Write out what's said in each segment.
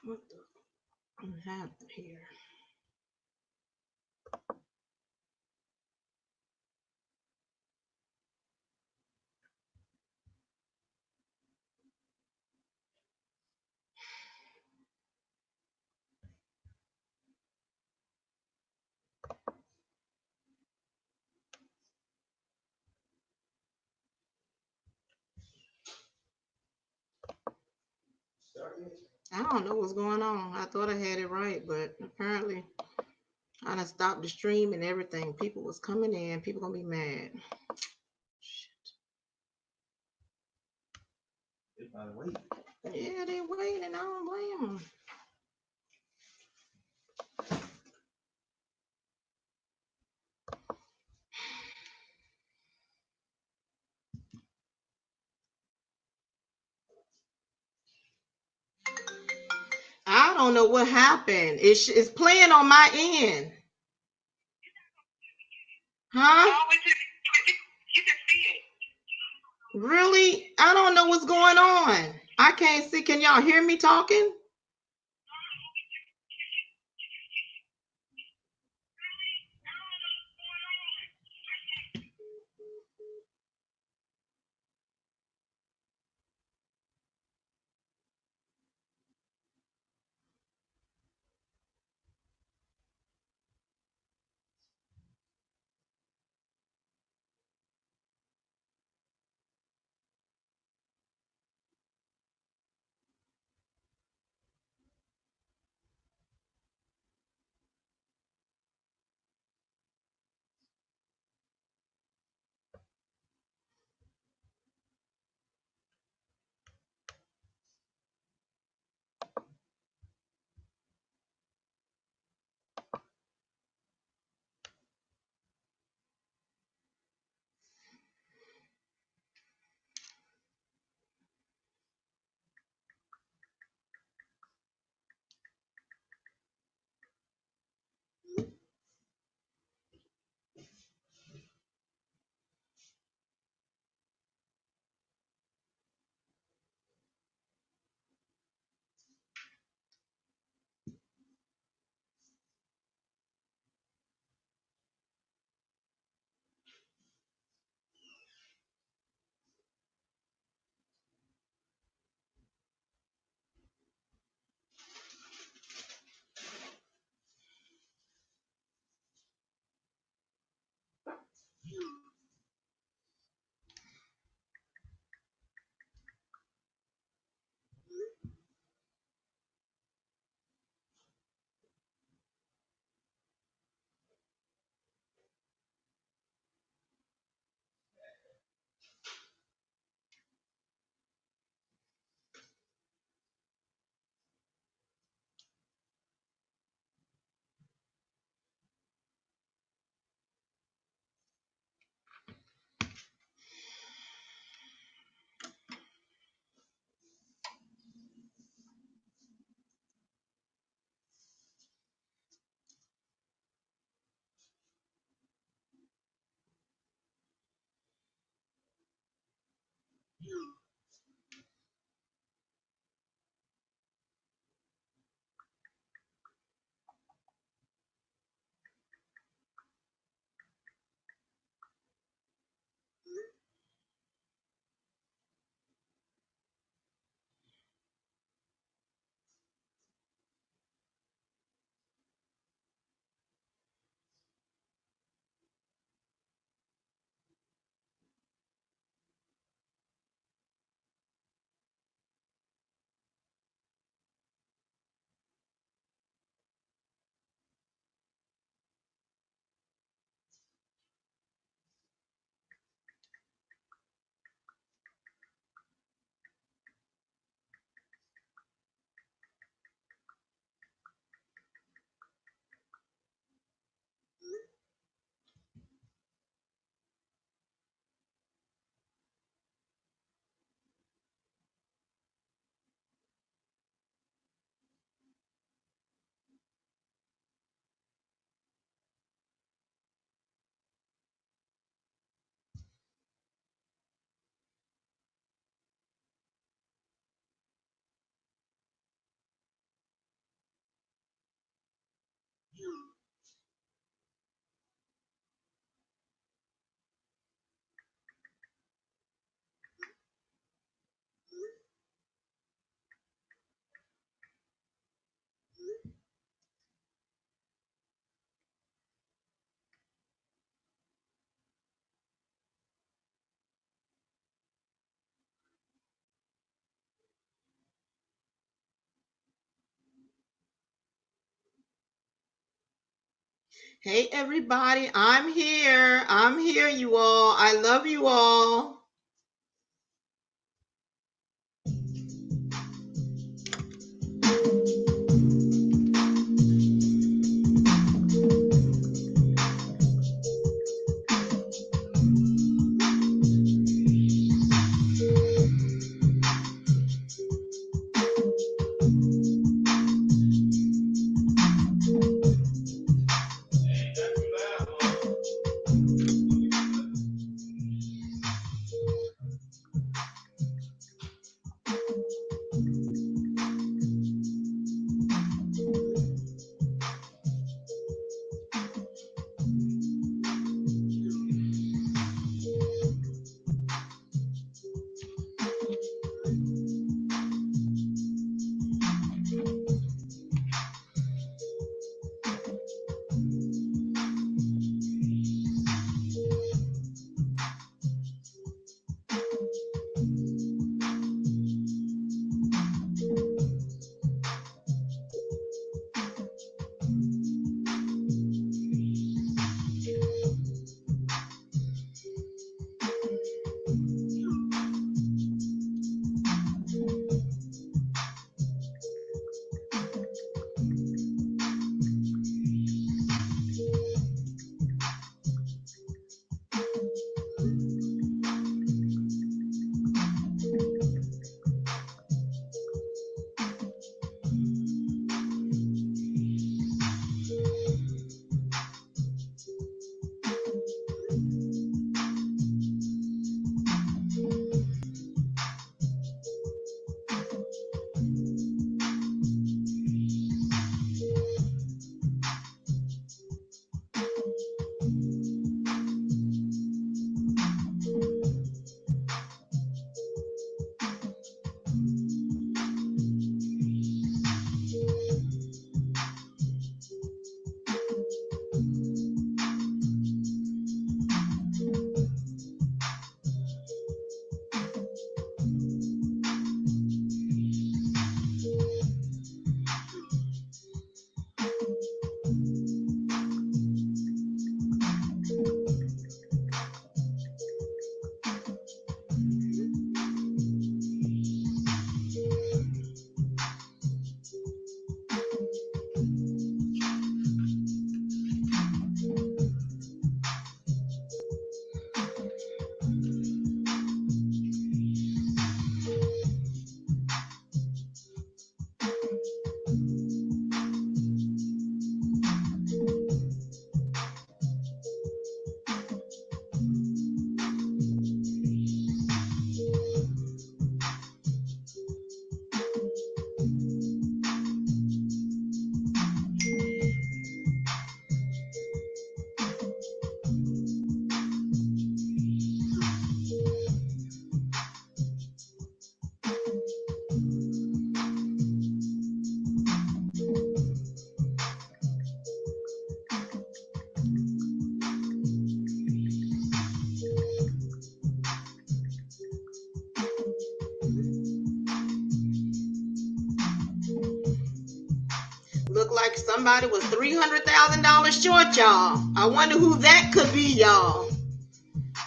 What the happened here? I don't know what's going on. I thought I had it right, but apparently I done stopped the stream and everything. People was coming in. People gonna be mad. Shit. They probably wait. Yeah, they waiting. I don't blame them. I don't know what happened. It's playing on my end. Huh? You can see it. Really? I don't know what's going on. I can't see. Can y'all hear me talking? Hey, everybody. I'm here. I'm here, you all. I love you all. Look like somebody was $300,000 short, y'all. I wonder who that could be, y'all.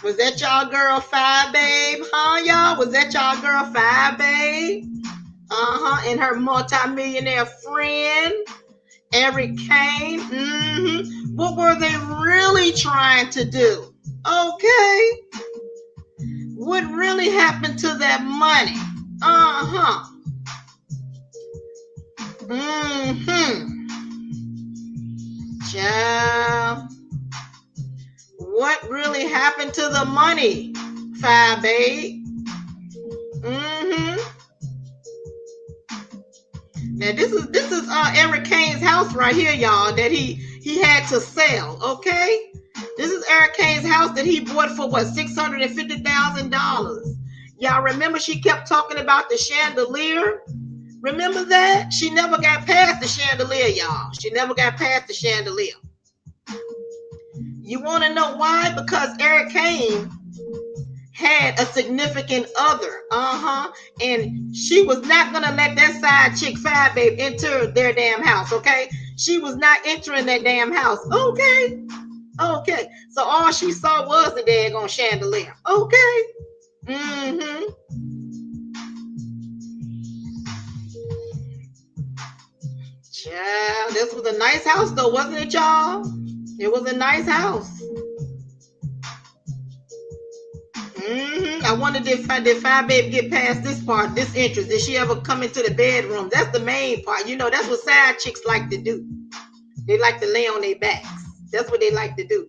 Was that y'all girl Fyebabe, huh, y'all? Was that y'all girl Fyebabe? And her multi-millionaire friend, Caine. What were they really trying to do? Okay. What really happened to that money? Child. What really happened to the money, Fyebabe? Now this is Eric Caine's house right here, y'all, that he had to sell. Okay, this is Eric Caine's house that he bought for what, $650,000. Y'all remember she kept talking about the chandelier? Remember that? She never got past the chandelier, y'all. She never got past the chandelier. You want to know why? Because Eric Caine had a significant other. And she was not going to let that side chick Fyebabe enter their damn house, okay? She was not entering that damn house. Okay. Okay. So all she saw was the daggone chandelier. Okay. Mm-hmm. Child, this was a nice house though, wasn't it, y'all? It was a nice house. I wondered if Fyebabe get past this part, this entrance. Did she ever come into the bedroom? That's the main part. You know, that's what side chicks like to do. They like to lay on their backs. That's what they like to do.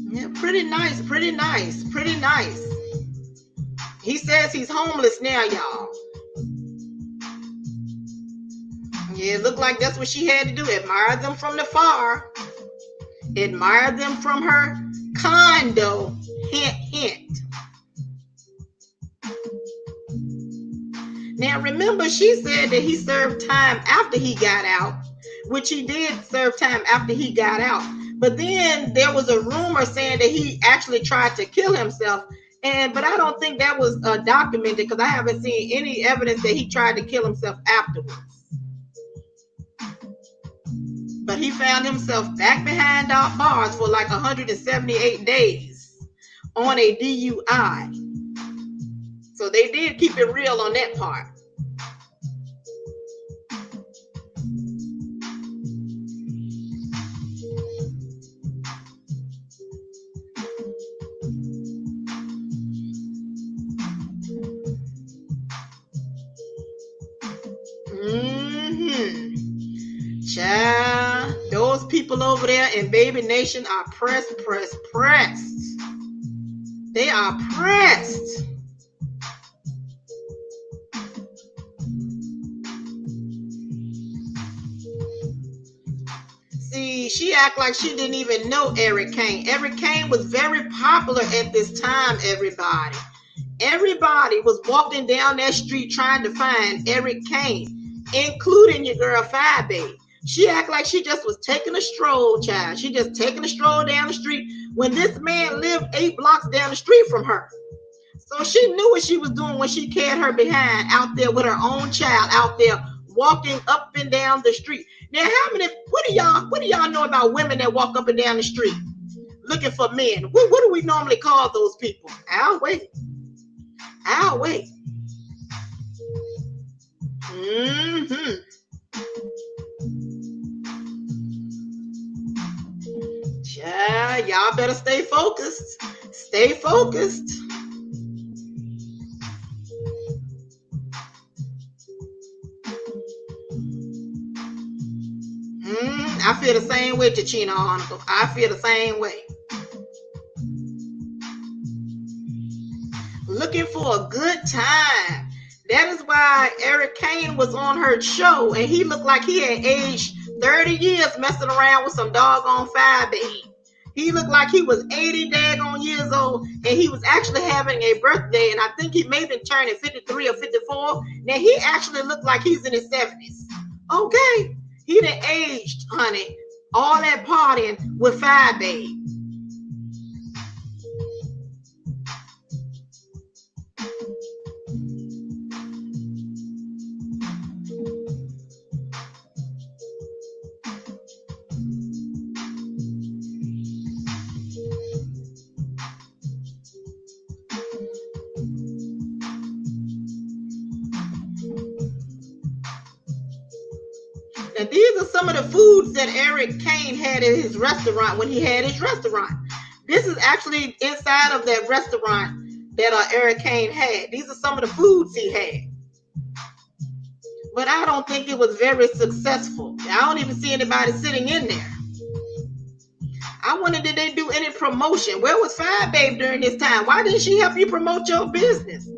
Yeah, pretty nice, pretty nice, pretty nice. He says he's homeless now, y'all. Yeah, it looked like that's what she had to do. Admire them from the far. Admire them from her condo. Hint, hint. Now, remember, she said that he served time after he got out, which he did serve time after he got out. But then there was a rumor saying that he actually tried to kill himself. But I don't think that was documented because I haven't seen any evidence that he tried to kill himself afterwards. But he found himself back behind bars for like 178 days on a DUI. So they did keep it real on that part. Child, those people over there in Baby Nation are pressed. They are pressed. See, she act like she didn't even know Eric Caine. Eric Caine was very popular at this time, everybody. Everybody was walking down that street trying to find Eric Caine, including your girl Fyebabe. She act like she just was taking a stroll, child. She just taking a stroll down the street when this man lived 8 blocks down the street from her. So she knew what she was doing when she carried her behind out there with her own child out there walking up and down the street. Now, what do y'all know about women that walk up and down the street looking for men? What do we normally call those people? I'll wait. Yeah, y'all better stay focused. Stay focused. I feel the same way, Tachina Arnold. I feel the same way. Looking for a good time. That is why Eric Caine was on her show, and he looked like he had aged 30 years messing around with some doggone Fyebabe. He looked like he was 80 daggone years old, and he was actually having a birthday, and I think he may have been turning 53 or 54. Now, he actually looked like he's in his 70s. Okay. He done aged, honey. All that partying with Fyebabe. Now, these are some of the foods that Eric Caine had in his restaurant when he had his restaurant. This is actually inside of that restaurant that Eric Caine had. These are some of the foods he had. But I don't think it was very successful. I don't even see anybody sitting in there. I wonder, did they do any promotion? Where was Fyebabe during this time? Why didn't she help you promote your business?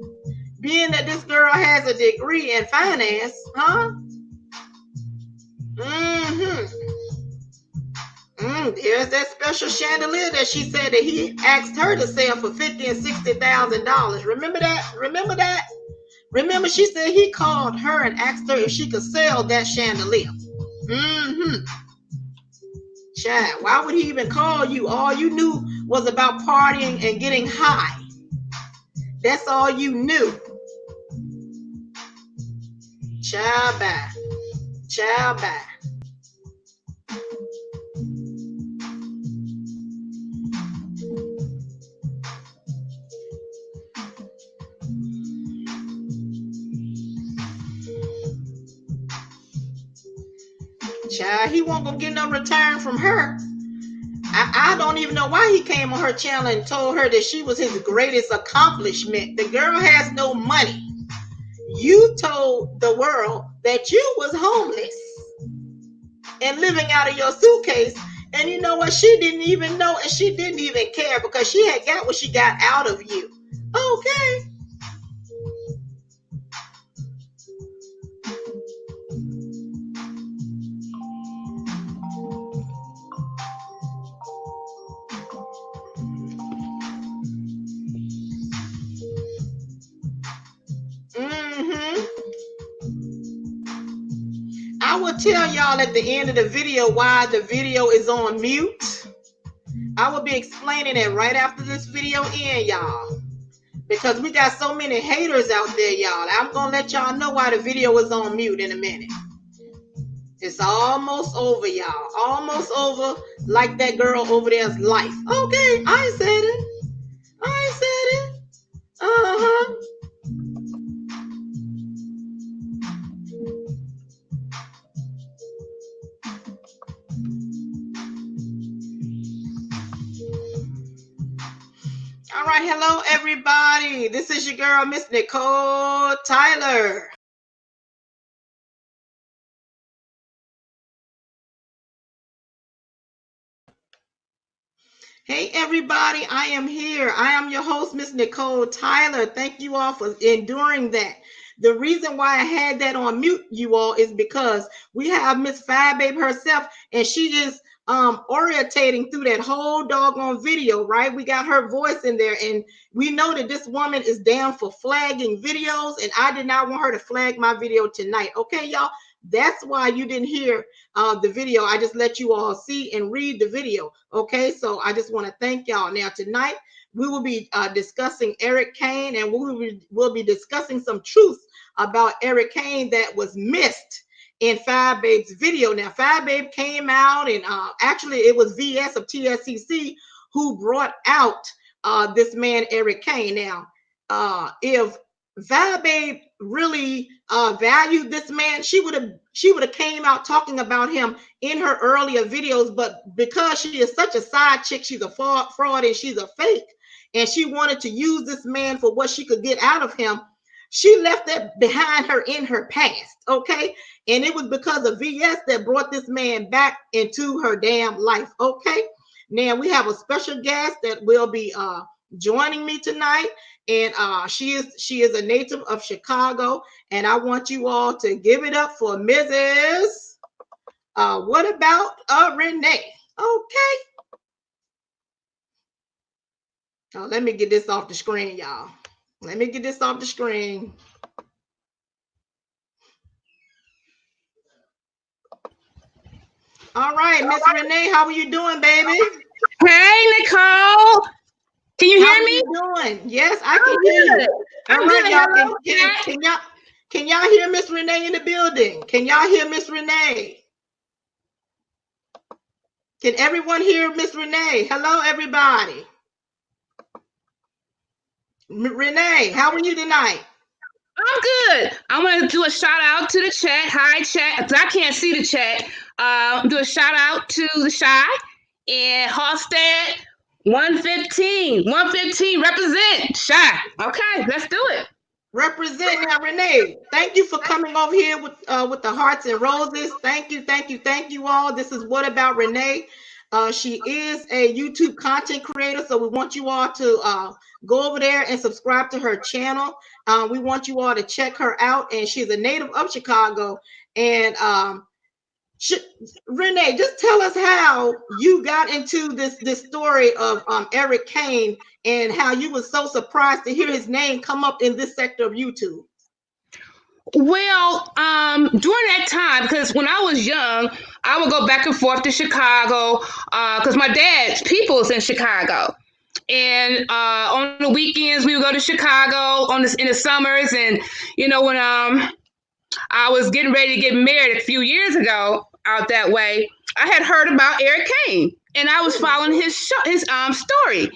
Being that this girl has a degree in finance, huh? There's that special chandelier that she said that he asked her to sell for $50,000 and $60,000. Remember that? Remember she said he called her and asked her if she could sell that chandelier. Mm-hmm. Child, why would he even call you? All you knew was about partying and getting high. That's all you knew. Child, bye. Child, bye. Child, he won't gonna get no return from her. I don't even know why he came on her channel and told her that she was his greatest accomplishment. The girl has no money. You told the world that you was homeless and living out of your suitcase. And you know what? She didn't even know, and she didn't even care because she had got what she got out of you. Okay. I will tell y'all at the end of the video why the video is on mute. I will be explaining it right after this video ends, y'all. Because we got so many haters out there, y'all. I'm going to let y'all know why the video is on mute in a minute. It's almost over, y'all. Almost over, like that girl over there's life. Okay, I ain't said it. I ain't said it. Uh-huh. All right, hello everybody. This is your girl, Miss Nicole Tyler. Hey everybody, I am here. I am your host, Miss Nicole Tyler. Thank you all for enduring that. The reason why I had that on mute, you all, is because we have Miss Fyebabe herself, and she is orientating through that whole doggone video, right? We got her voice in there, and we know that this woman is down for flagging videos, and I did not want her to flag my video tonight. Okay, y'all? That's why you didn't hear the video. I just let you all see and read the video. Okay, so I just want to thank y'all. Now, tonight, we will be discussing Eric Caine, and we'll be discussing some truth about Eric Caine that was missed in Fyebabe's video. Now, Fyebabe came out, and actually it was VS of TSCC who brought out this man, Eric Caine. Now, if Fyebabe really valued this man, she would have came out talking about him in her earlier videos, but because she is such a side chick, she's a fraud and she's a fake, and she wanted to use this man for what she could get out of him, she left that behind her in her past. Okay, and it was because of VS that brought this man back into her damn life. Okay, now we have a special guest that will be joining me tonight, and she is a native of Chicago, and I want you all to give it up for Mrs. What about Renee? Okay. Oh, let me get this off the screen, y'all. Let me get this off the screen. All right, Miss Renee, how are you doing, baby? Hey, Nicole. Can you hear me? How are you doing? Yes, I can hear you. All right, y'all. Can y'all hear Miss Renee in the building? Can y'all hear Miss Renee? Can everyone hear Miss Renee? Hello, everybody. Renee, how are you tonight? I'm good. I want to do a shout out to the chat. Hi, chat. I can't see the chat. Do a shout out to the Shy and Halstead 115. 115 represent Shy. Okay, let's do it. Represent now, Renee. Thank you for coming over here with the hearts and roses. Thank you all. This is What About Renee. She is a YouTube content creator, so we want you all to go over there and subscribe to her channel. We want you all to check her out, and she's a native of Chicago. And Renee, just tell us how you got into this story of Eric Caine and how you were so surprised to hear his name come up in this sector of YouTube. Well, during that time, because when I was young, I would go back and forth to Chicago because my dad's people is in Chicago. And on the weekends, we would go to Chicago in the summers. And, when I was getting ready to get married a few years ago out that way, I had heard about Eric Caine. And I was following his story.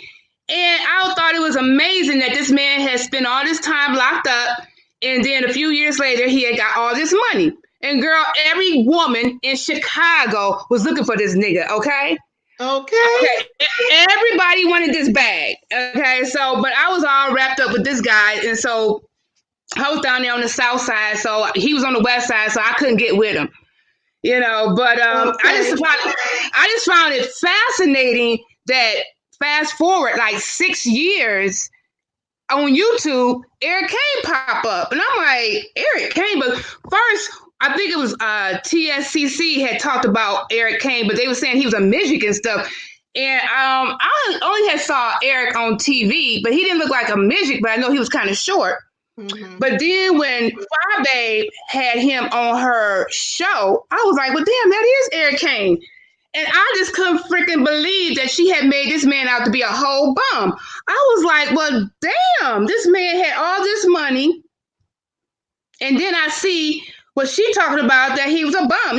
And I thought it was amazing that this man had spent all this time locked up. And then a few years later, he had got all this money. And girl, every woman in Chicago was looking for this nigga, okay? Okay. Everybody wanted this bag, okay? So, but I was all wrapped up with this guy. And so I was down there on the south side. So he was on the west side, so I couldn't get with him. But I just found it fascinating that fast forward like 6 years on YouTube, Eric Caine pop up. And I'm like, Eric Caine? But first, I think it was TSCC had talked about Eric Caine, but they were saying he was a midget and stuff. And I only had saw Eric on TV, but he didn't look like a midget, but I know he was kind of short. Mm-hmm. But then when Fyebabe had him on her show, I was like, well, damn, that is Eric Caine. And I just couldn't freaking believe that she had made this man out to be a whole bum. I was like, well, damn, this man had all this money. And then I see what she talking about, that he was a bum,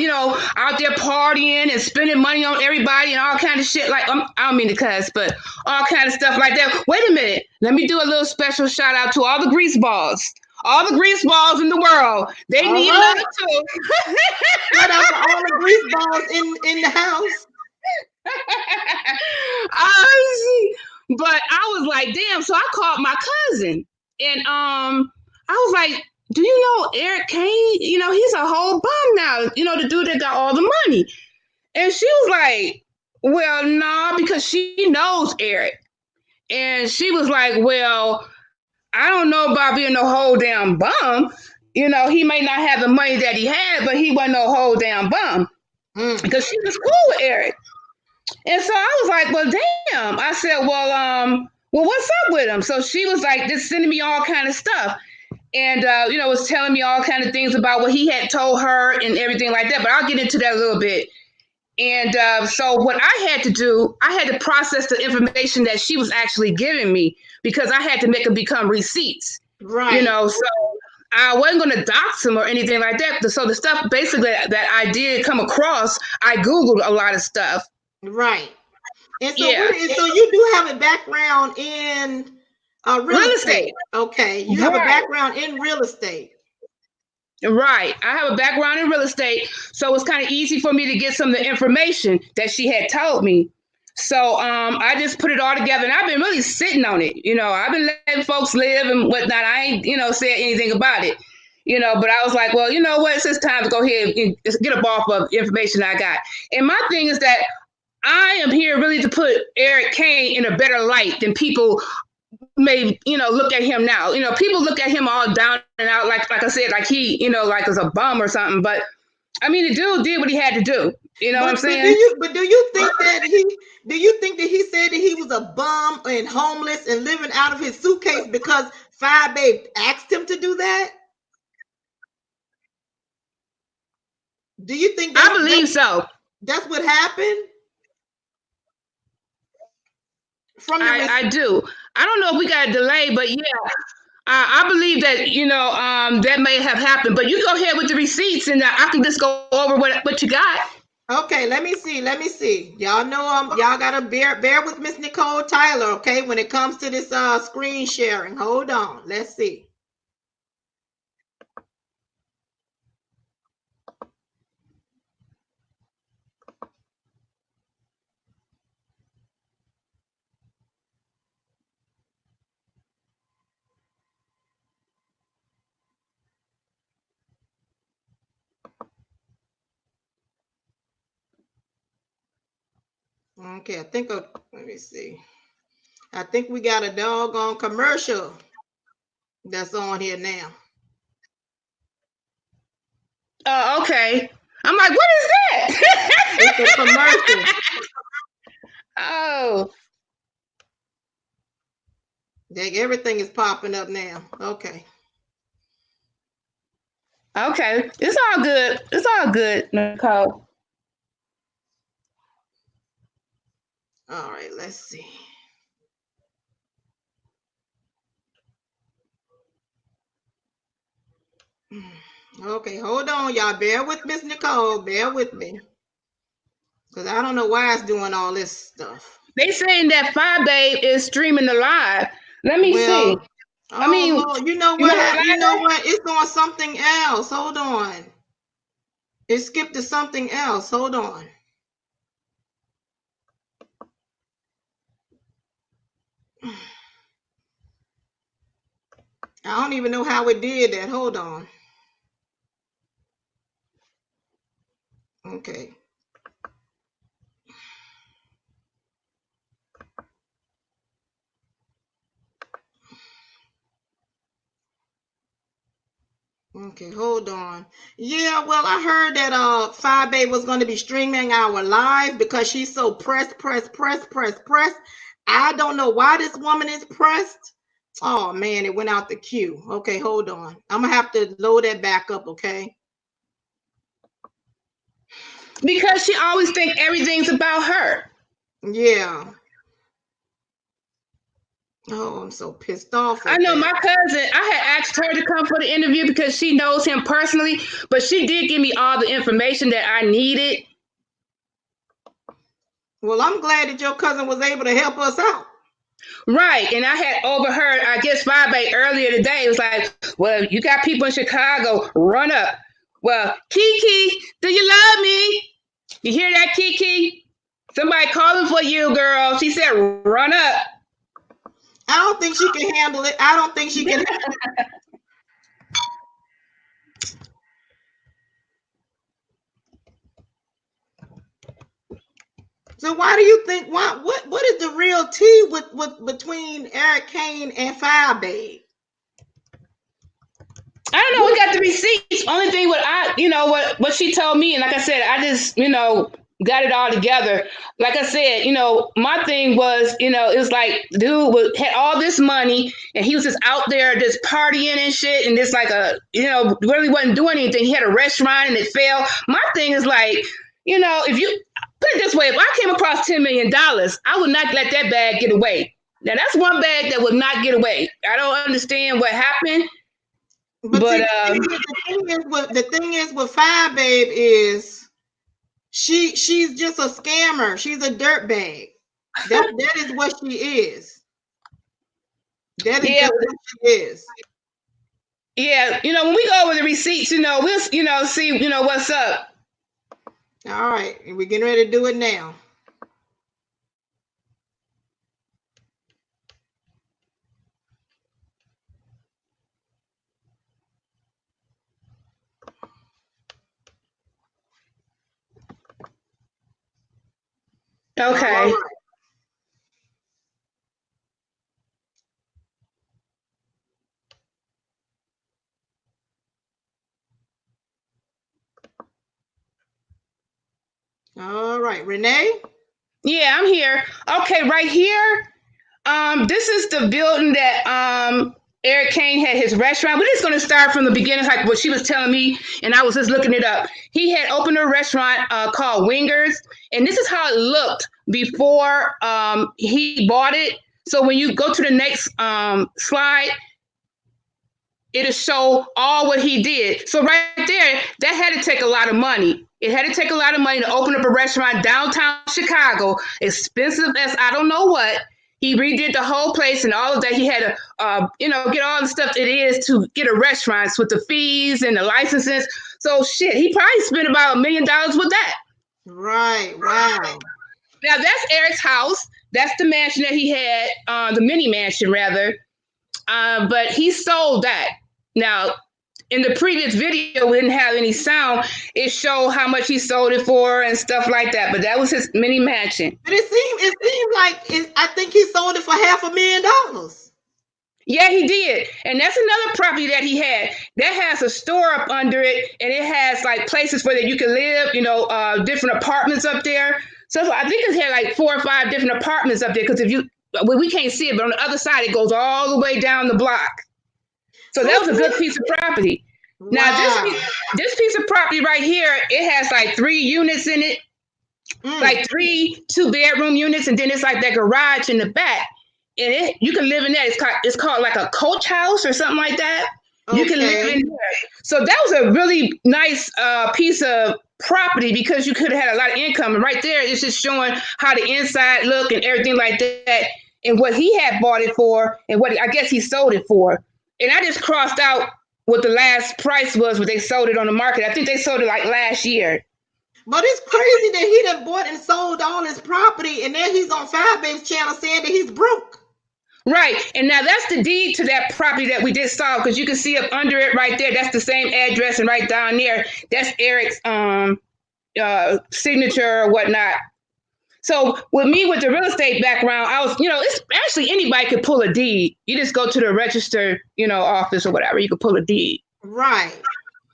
out there partying and spending money on everybody and all kind of shit. Like, I don't mean to cuss, but all kind of stuff like that. Wait a minute. Let me do a little special shout out to all the grease balls. All the grease balls in the world. They need love too. Shout out to all the grease balls in the house. But I was like, damn. So I called my cousin. And I was like, do you know Eric Caine? He's a whole bum now. The dude that got all the money. And she was like, well, nah, because she knows Eric. And she was like, well, I don't know about being no whole damn bum. He may not have the money that he had, but he wasn't no whole damn bum. Because she was cool with Eric. And so I was like, well, damn. I said, well, what's up with him? So she was like, just sending me all kind of stuff. And, was telling me all kind of things about what he had told her and everything like that. But I'll get into that a little bit. And so what I had to do, I had to process the information that she was actually giving me because I had to make them become receipts. Right. So I wasn't going to dox him or anything like that. So the stuff basically that I did come across, I Googled a lot of stuff. Right. And so, so you do have a background in real estate. Okay. You have a background in real estate. Right. I have a background in real estate. So it's kind of easy for me to get some of the information that she had told me. So I just put it all together and I've been really sitting on it. I've been letting folks live and whatnot. I ain't, said anything about it, but I was like, well, you know what? It's time to go ahead and get up off of information I got. And my thing is that I am here really to put Eric Caine in a better light than people may, look at him now. People look at him all down and out, like I said, like he, like was a bum or something. But I mean, the dude did what he had to do. What I'm saying? Do you think that he said that he was a bum and homeless and living out of his suitcase because Fyebabe asked him to do that? Do you think I believe so? That's what happened? I do. I don't know if we got a delay, but yeah, I believe that, that may have happened. But you go ahead with the receipts and I can just go over what you got. Okay, let me see. Y'all know y'all gotta bear with Miss Nicole Tyler, okay, when it comes to this screen sharing. Hold on, let's see. Okay, let me see. I think we got a doggone commercial that's on here now. Oh, okay. I'm like, what is that? It's a commercial. Oh. Everything is popping up now. Okay. Okay. It's all good, Nicole. All right, let's see. Okay, hold on, y'all. Bear with Miss Nicole. Bear with me. Because I don't know why it's doing all this stuff. They saying that Fyebabe is streaming the live. Let me see. Well, I mean, Lord, you know you know what? You know Fyebabe? what? It's doing something else. Hold on. It skipped to something else. Hold on. I don't even know how it did that. Hold on. Okay. Okay, hold on. Yeah, well, I heard that Fyebabe was going to be streaming our live because she's so pressed. I don't know why this woman is pressed. Oh man, it went out the queue. Okay, hold on. I'm gonna have to load that back up, okay? Because she always think everything's about her. Yeah. Oh, I'm so pissed off I with know that. my cousin, I had asked her to come for the interview because she knows him personally, but she did give me all the information that I needed. Well, I'm glad that your cousin was able to help us out. Right. And I had overheard, I guess, Fyebabe earlier today. It was like, well, you got people in Chicago, run up. Well, Kiki, do you love me? You hear that, Kiki? Somebody calling for you, girl. She said, run up. I don't think she can handle it. I don't think she can. So why do you think what is the real tea with between Eric Caine and Fyebabe? I don't know. We got the receipts. Only thing what she told me, and like I said, I just got it all together. Like I said, my thing was, it was like dude had all this money and he was just out there just partying and shit, and just like really wasn't doing anything. He had a restaurant and it failed. My thing is like, if you put it this way, if I came across $10 million, I would not let that bag get away. Now that's one bag that would not get away. I don't understand what happened. But see, But the thing is with Fyebabe is she's just a scammer. She's a dirtbag. That is what she is. That is yeah, just what she is. yeah, when we go over the receipts, we'll see, what's up. All right, we're getting ready to do it now. Okay. All right, Renee. Yeah, I'm here. Okay, right here. This is the building that Eric Caine had his restaurant. We're just gonna start from the beginning, like what she was telling me, and I was just looking it up. He had opened a restaurant called Wingers, and this is how it looked before he bought it. So when you go to the next slide, it'll show all what he did. So right there, that had to take a lot of money. It had to take a lot of money to open up a restaurant downtown Chicago, expensive as I don't know what. He redid the whole place and all of that. He had to, get all the stuff it is to get a restaurant with the fees and the licenses. So shit, he probably spent about $1 million with that. Right. Wow. Now that's Eric's house. That's the mansion that he had, the mini mansion rather. But he sold that. Now, in the previous video, we didn't have any sound. It showed how much he sold it for and stuff like that. But that was his mini mansion. But it seemed like I think he sold it for $500,000. Yeah, he did. And that's another property that he had. That has a store up under it, and it has like places where that you can live, different apartments up there. So I think it had like 4 or 5 different apartments up there, because we can't see it, but on the other side, it goes all the way down the block. So that was a good piece of property. Wow. Now, this piece of property right here, it has like 3 units in it. like 3 2-bedroom units, and then it's like that garage in the back, and you can live in that. It's called like a coach house or something like that. You can live in there. So that was a really nice piece of property because you could have had a lot of income. And right there, it's just showing how the inside look and everything like that, and what he had bought it for, and what I guess he sold it for. And I just crossed out what the last price was when they sold it on the market. I think they sold it like last year. But it's crazy that he done bought and sold all his property, and then he's on Fyebabe's channel saying that he's broke. Right. And now that's the deed to that property that we just saw, because you can see up under it right there. That's the same address, and right down there, that's Eric's signature or whatnot. So with me, with the real estate background, I was, it's actually anybody could pull a deed. You just go to the register, office or whatever. You could pull a deed. Right.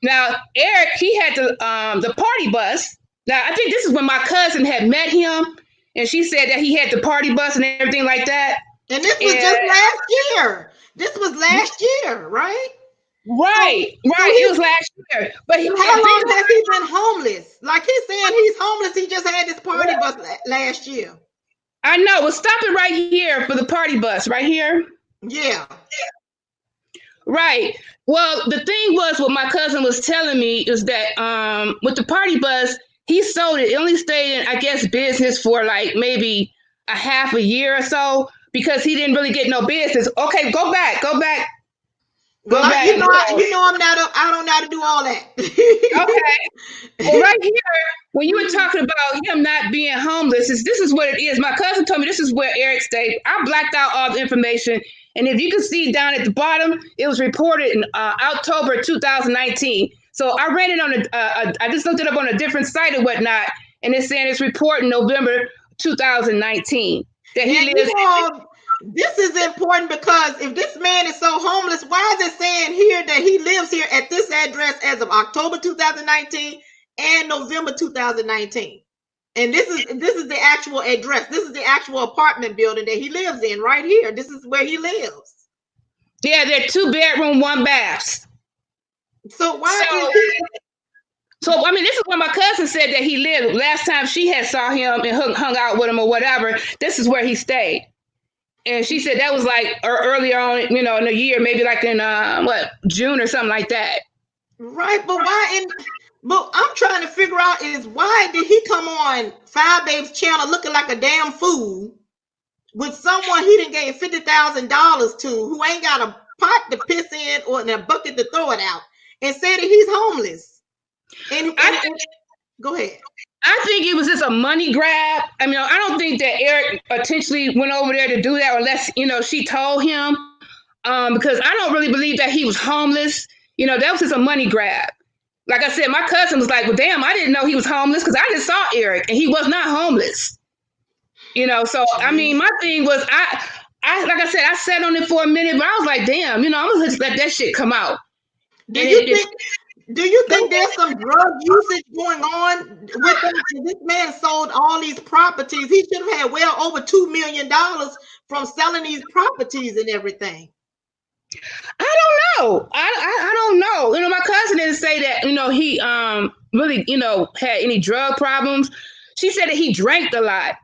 Now, Eric, he had the party bus. Now, I think this is when my cousin had met him, and she said that he had the party bus and everything like that. And this was just last year. This was last year, right? Right. It was last year. But how long has he been homeless? Like he's saying he's homeless. He just had this party bus last year. I know. Well, stop it right here for the party bus, right here. Yeah. Right. Well, the thing was, what my cousin was telling me is that with the party bus, he sold it. It only stayed in, I guess, business for like maybe a half a year or so, because he didn't really get no business. Okay, go back. Well, you know I'm not. I don't know how to do all that. Okay. Well, right here, when you were talking about him not being homeless, this is what it is. My cousin told me this is where Eric stayed. I blacked out all the information, and if you can see down at the bottom, it was reported in October 2019. So I ran it on I just looked it up on a different site or whatnot, and it's saying it's reporting November 2019 that he lives. This is important because if this man is so homeless, why is it saying here that he lives here at this address as of October 2019 and November 2019? And this is the actual address. This is the actual apartment building that he lives in right here. This is where he lives. Yeah, they're 2-bedroom, 1 baths. So why is he? So, I mean, this is when my cousin said that he lived. Last time she had saw him and hung out with him or whatever, this is where he stayed. And she said that was like earlier on, in the year, maybe like in June or something like that. Right, but but I'm trying to figure out is why did he come on Fyebabe's channel looking like a damn fool with someone he done gave $50,000 to, who ain't got a pot to piss in or a bucket to throw it out, and said that he's homeless. And go ahead. I think it was just a money grab. I mean, I don't think that Eric intentionally went over there to do that unless, she told him, because I don't really believe that he was homeless. That was just a money grab. Like I said, my cousin was like, well, damn, I didn't know he was homeless because I just saw Eric and he was not homeless. So, I mean, my thing was, I like I said, I sat on it for a minute, but I was like, damn, I'm going to just let that shit come out. Do you think there's some drug usage going on with them? This man sold all these properties. He should have had well over $2 million from selling these properties and everything. I don't know. I don't know. My cousin didn't say that, he really, had any drug problems. She said that he drank a lot.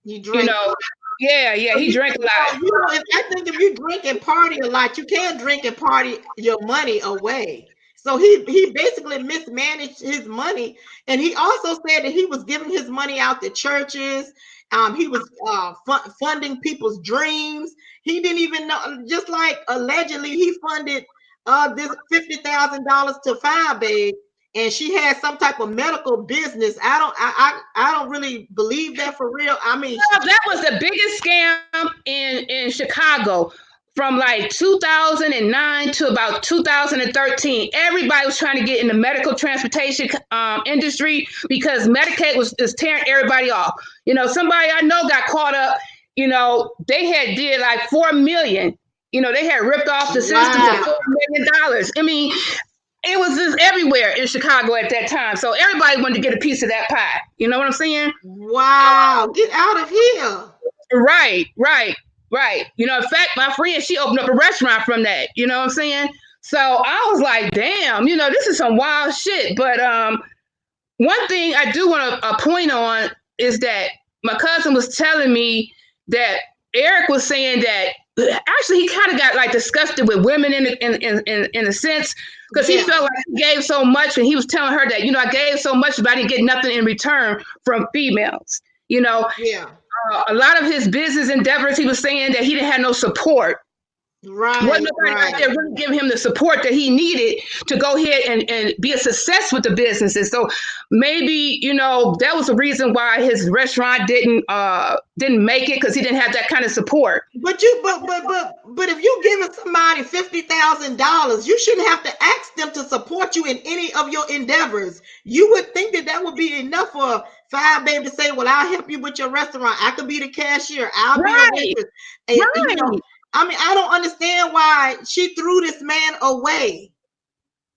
He drank. Yeah, he drank a lot. I think if you drink and party a lot, you can't drink and party your money away. So he basically mismanaged his money, and he also said that he was giving his money out to churches. He was funding people's dreams. He didn't even know. Just like allegedly, he funded this $50,000 to Fyebabe, and she had some type of medical business. I don't really believe that for real. I mean, that was the biggest scam in Chicago. From like 2009 to about 2013, everybody was trying to get in the medical transportation industry because Medicaid was just tearing everybody off. Somebody I know got caught up. They had did like $4 million. They had ripped off the system for $4 million. I mean, it was just everywhere in Chicago at that time. So everybody wanted to get a piece of that pie. You know what I'm saying? Wow, get out of here. Right. In fact, my friend, she opened up a restaurant from that. You know what I'm saying? So I was like, damn, this is some wild shit. But one thing I do want to point on is that my cousin was telling me that Eric was saying that actually he kind of got like disgusted with women in a sense, because he felt like he gave so much, and he was telling her that, I gave so much, but I didn't get nothing in return from females. A lot of his business endeavors, he was saying that he didn't have no support. Wasn't nobody out there really giving him the support that he needed to go ahead and be a success with the businesses. So maybe, that was the reason why his restaurant didn't make it, because he didn't have that kind of support. But if you giving somebody $50,000, you shouldn't have to ask them to support you in any of your endeavors. You would think that would be enough for Fyebabe to say, well, I'll help you with your restaurant. I could be the cashier. I'll be a waitress. And, I don't understand why she threw this man away.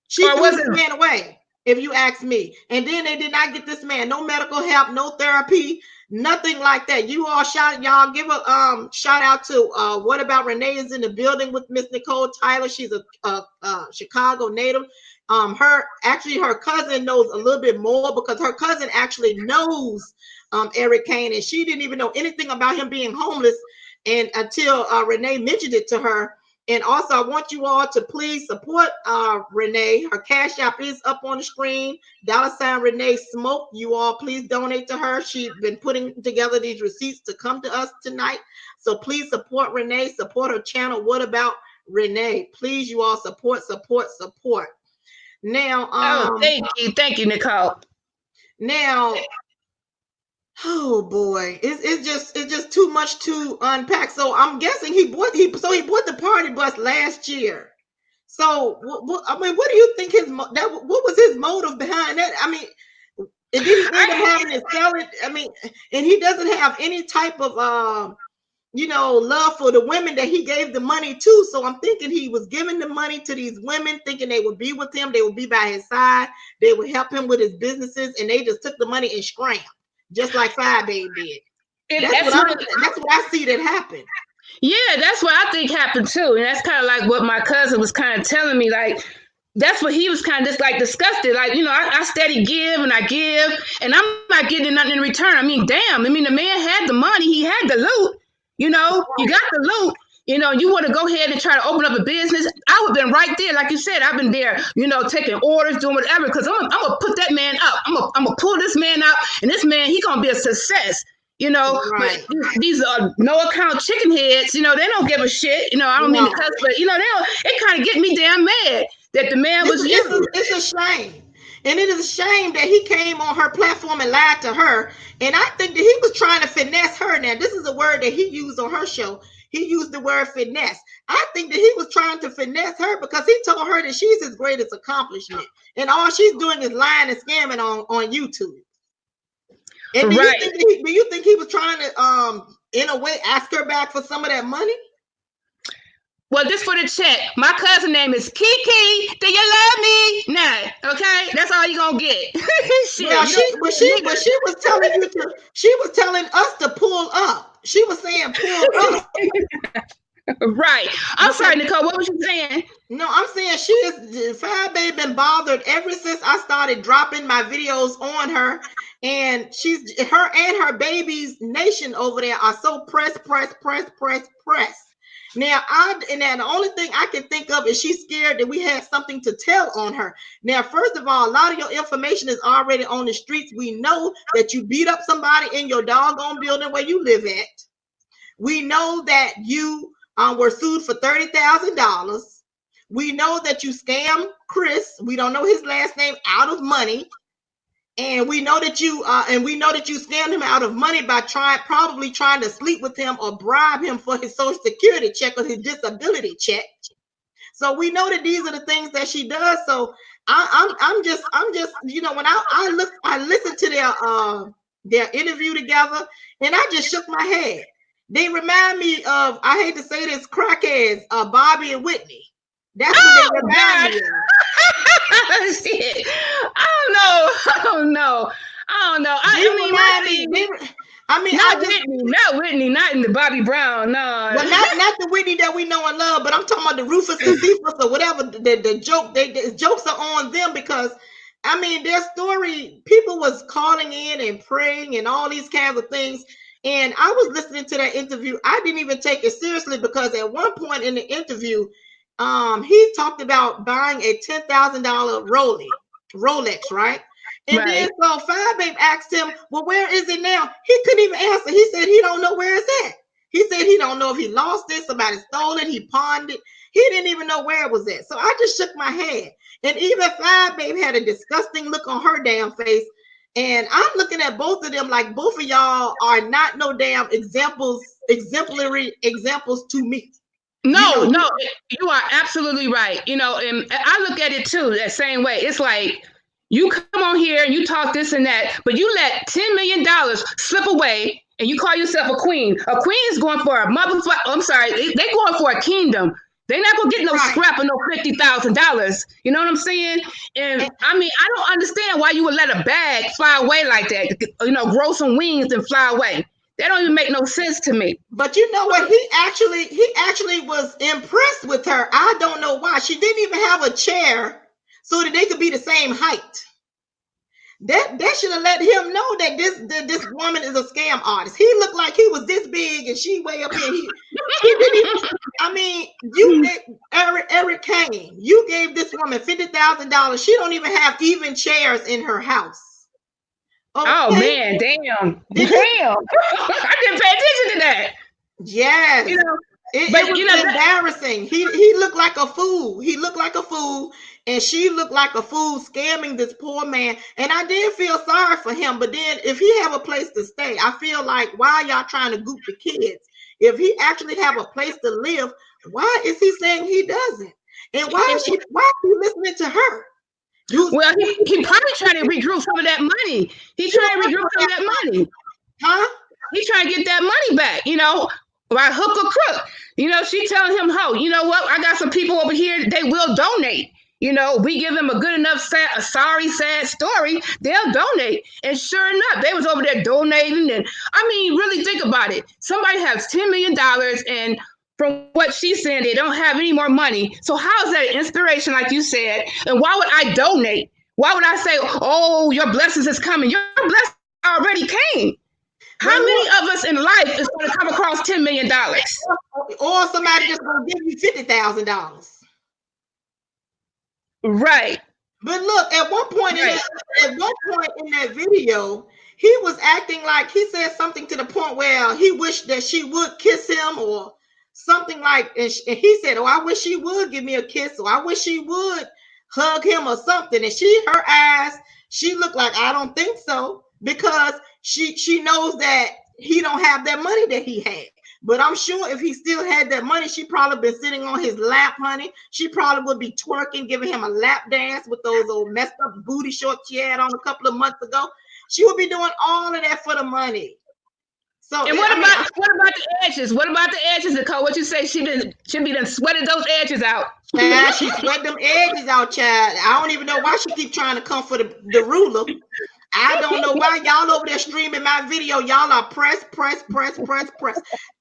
She threw this man away, if you ask me. And then they did not get this man no medical help, no therapy, nothing like that. You all y'all give a shout out to What About Renee is in the building with Miss Nicole Tyler. She's a Chicago native. Her cousin knows a little bit more, because her cousin actually knows Eric Caine, and she didn't even know anything about him being homeless. And until Renee mentioned it to her. And also, I want you all to please support Renee. Her Cash App is up on the screen. $ Renee Smoke. You all please donate to her. She's been putting together these receipts to come to us tonight. So please support Renee. Support her channel. What About Renee? Please, you all support. Now, thank you, Nicole. Now, oh boy, it's just too much to unpack. So I'm guessing he bought the party bus last year. So what do you think what was his motive behind that? And did he end up having to sell it? And he doesn't have any type of love for the women that he gave the money to. So I'm thinking he was giving the money to these women, thinking they would be with him, they would be by his side, they would help him with his businesses, and they just took the money and scrambled. Just like Fyebabe did. That's what I see that happen. Yeah, that's what I think happened too. And that's kind of like what my cousin was kind of telling me. Like, that's what he was kind of just like disgusted. Like, I steady give and I give, and I'm not getting nothing in return. Damn. The man had the money. He had the loot. You got the loot. You want to go ahead and try to open up a business. I would have been right there. Like you said, I've been there, taking orders, doing whatever, because I'm going to put that man up. I'm going to pull this man up, and this man, he going to be a success, Right. But these are no account chicken heads, they don't give a shit. I don't mean to cuss, but, it kind of get me damn mad that the man was used. It's a shame. And it is a shame that he came on her platform and lied to her. And I think that he was trying to finesse her. Now, this is a word that he used on her show. He used the word finesse. I think that he was trying to finesse her, because he told her that she's his greatest accomplishment. And all she's doing is lying and scamming on YouTube. And do you think he was trying to, in a way, ask her back for some of that money? Well, just for the check, my cousin name is Kiki. Do you love me? Nah, okay? That's all you gonna get. She was telling us to pull up. She was saying pull up. Right. I'm sorry, Nicole. What was you saying? No, I'm saying Fyebabe been bothered ever since I started dropping my videos on her. And her and her baby's nation over there are so pressed. Now, the only thing I can think of is she's scared that we had something to tell on her. Now, first of all, a lot of your information is already on the streets. We know that you beat up somebody in your doggone building where you live at. We know that you were sued for $30,000. We know that you scammed Chris. We don't know his last name, out of money. And we know that you scammed him out of money by probably trying to sleep with him or bribe him for his Social Security check or his disability check. So we know that these are the things that she does. So I'm just when I listened to their interview together, and I just shook my head. They remind me of, I hate to say this, crackheads, Bobby and Whitney. That's what they remind me of. Shit. I don't know. Not Whitney, not in the Bobby Brown. No. Well, not the Whitney that we know and love, but I'm talking about the Rufus and Cephas or whatever. The joke, the jokes are on them, because I mean, their story, people was calling in and praying and all these kinds of things. And I was listening to that interview. I didn't even take it seriously because at one point in the interview, he talked about buying a $10,000 Rolex, right? And then Right. so Fyebabe asked him, well, where is it now? He couldn't even answer. He said he don't know where it's at. He said he don't know if he lost it, somebody stole it, he pawned it. He didn't even know where it was at. So I just shook my head. And even Fyebabe had a disgusting look on her damn face. And I'm looking at both of them like both of y'all are not no damn exemplary examples to me. No, no, you are absolutely right. And I look at it too that same way. It's like you come on here and you talk this and that, but you let $10 million slip away and you call yourself a queen. A queen is going for a motherfucker. I'm sorry, they going for a kingdom. They're not gonna get no scrap of no $50,000. You know what I'm saying? And I mean, I don't understand why you would let a bag fly away like that. Grow some wings and fly away. That don't even make no sense to me. But you know what? He actually was impressed with her. I don't know why. She didn't even have a chair so that they could be the same height. That should have let him know that this woman is a scam artist. He looked like he was this big and she way up here. He didn't even, I mean, you did, Eric Caine, you gave this woman $50,000. She don't even have even chairs in her house. Okay. Oh man, damn. I didn't pay attention to that. Yes. It was embarrassing. He looked like a fool. He looked like a fool, and she looked like a fool scamming this poor man. And I did feel sorry for him. But then if he have a place to stay, I feel like, why are y'all trying to goop the kids? If he actually have a place to live, why is he saying he doesn't? And why is he listening to her? Well, he probably trying to regroup some of that money. He's trying to regroup some of that money. Huh? He's trying to get that money back, by hook or crook. She telling him, you know what? I got some people over here, they will donate. We give them a good enough sad story, they'll donate. And sure enough, they was over there donating. And I mean, really think about it. Somebody has $10 million and from what she's saying, they don't have any more money. So how is that an inspiration, like you said? And why would I donate? Why would I say, oh, your blessings is coming? Your blessings already came. How many of us in life is going to come across $10 million? Or somebody just going to give you $50,000. Right. But look, at one point in that video, he was acting like he said something to the point where he wished that she would kiss him or something like, and he said, oh, I wish she would give me a kiss, or I wish she would hug him or something. And her eyes, she looked like, I don't think so, because she knows that he don't have that money that he had. But I'm sure if he still had that money, she probably been sitting on his lap, honey. She probably would be twerking, giving him a lap dance with those old messed up booty shorts she had on a couple of months ago. She would be doing all of that for the money. So, and what about the edges? What about the edges, Nicole? What you say? She done sweated those edges out. Child, she sweat them edges out, child. I don't even know why she keep trying to come for the ruler. I don't know why y'all over there streaming my video. Y'all are pressed.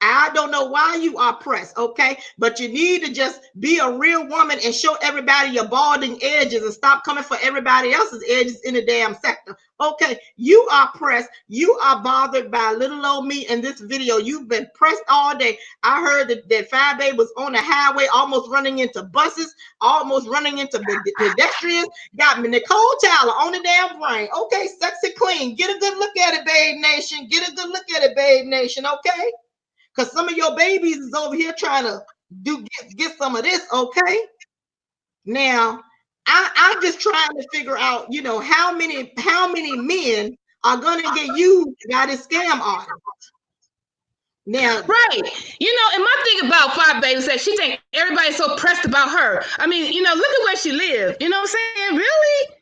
I don't know why you are pressed, okay? But you need to just be a real woman and show everybody your balding edges and stop coming for everybody else's edges in the damn sector. Okay, you are pressed. You are bothered by little old me in this video. You've been pressed all day. I heard that Fyebabe was on the highway, almost running into buses, almost running into pedestrians. Got me Nicole Tyler on the damn brain. Okay, sexy queen. Get a good look at it, Babe Nation. Get a good look at it, Babe Nation, okay? Because some of your babies is over here trying to get some of this, okay? Now, I'm just trying to figure out, how many men are gonna get used by this scam artist. Now, right. And my thing about Fyebabe is that she think everybody's so pressed about her. I mean, look at where she lives. You know what I'm saying? Really?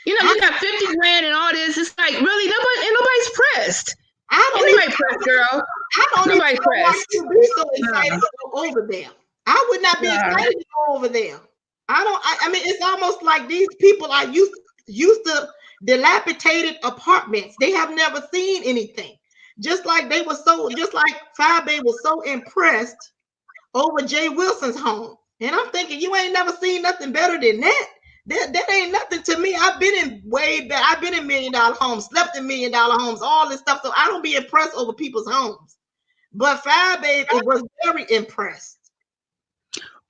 You got 50 grand and all this. It's like, really, nobody's pressed. Nobody pressed, girl. I don't even know why you be so excited to go over there. I would not be excited to go over there. I mean, it's almost like these people are used to dilapidated apartments. They have never seen anything. Just like Fyebabe was so impressed over Jay Wilson's home. And I'm thinking, you ain't never seen nothing better than that. That ain't nothing to me. I've been in way back. I've been in $1 million homes, slept in $1 million homes, all this stuff. So I don't be impressed over people's homes. But Fyebabe, it was very impressed.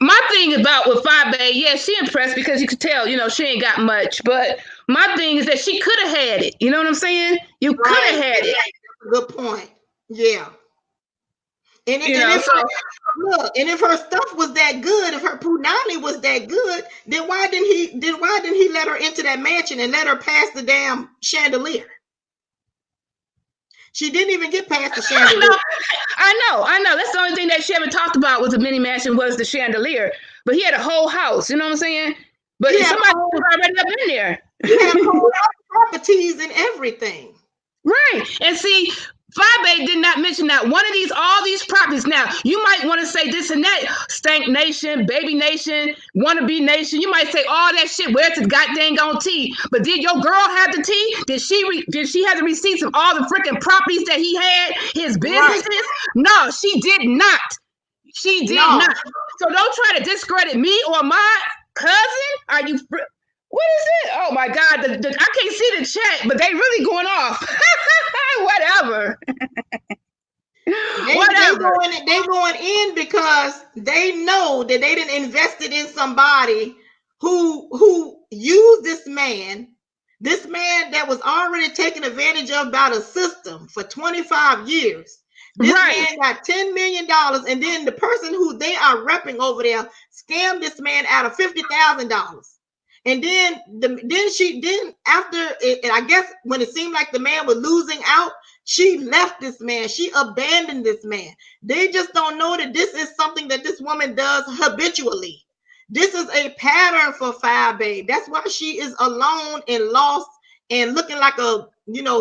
My thing about with Fyebabe, yeah, she impressed because you could tell, she ain't got much. But my thing is that she could have had it. You know what I'm saying? You could have had it. Good point. Yeah. And if her stuff was that good, if her punani was that good, then why didn't he let her into that mansion and let her pass the damn chandelier? She didn't even get past the chandelier. I know. That's the only thing that she ever talked about with the mini mansion was the chandelier. But he had a whole house, you know what I'm saying? But somebody was already up in there. He had whole properties and everything. Right. And see, Fyebabe did not mention that all these properties. Now, you might want to say this and that, Stank Nation, Baby Nation, Wannabe Nation. You might say all that shit. Where's the goddamn on tea? But did your girl have the tea? Did she have the receipts of all the freaking properties that he had, his businesses? Right. No, she did not. She did not. So don't try to discredit me or my cousin. Are you? What is it? Oh my God! I can't see the chat, but they really going off. Whatever. They going in because they know that they didn't invested in somebody who used this man that was already taken advantage of by the system for 25 years. This man got $10 million, and then the person who they are repping over there scammed this man out of $50,000. And then after it, and I guess when it seemed like the man was losing out, she left this man. She abandoned this man. They just don't know that this is something that this woman does habitually. This is a pattern for Fyebabe. That's why she is alone and lost and looking like a,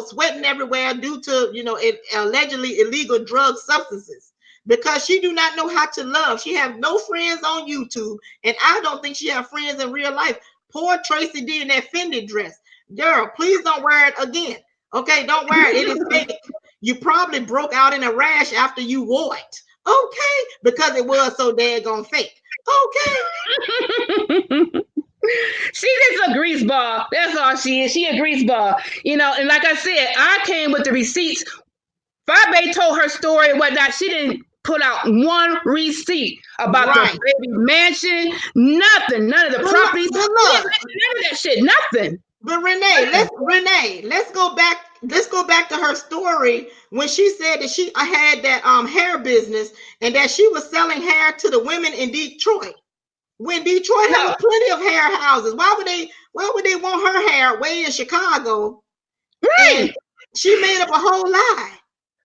sweating everywhere due to, allegedly illegal drug substances. Because she do not know how to love. She have no friends on YouTube. And I don't think she have friends in real life. Poor Tracy D in that Fendi dress. Girl, please don't wear it again. Okay, don't wear it. It is fake. You probably broke out in a rash after you wore it. Okay, because it was so daggone fake. Okay. She just a grease ball. That's all she is. She a grease ball. And like I said, I came with the receipts. Fyebabe told her story and whatnot. She didn't put out one receipt about the baby mansion, nothing, none of the properties, none of that shit, nothing. But Renee, let's go back to her story when she said that she had that hair business and that she was selling hair to the women in Detroit. When Detroit has plenty of hair houses, why would they want her hair way in Chicago? Right. And she made up a whole lie.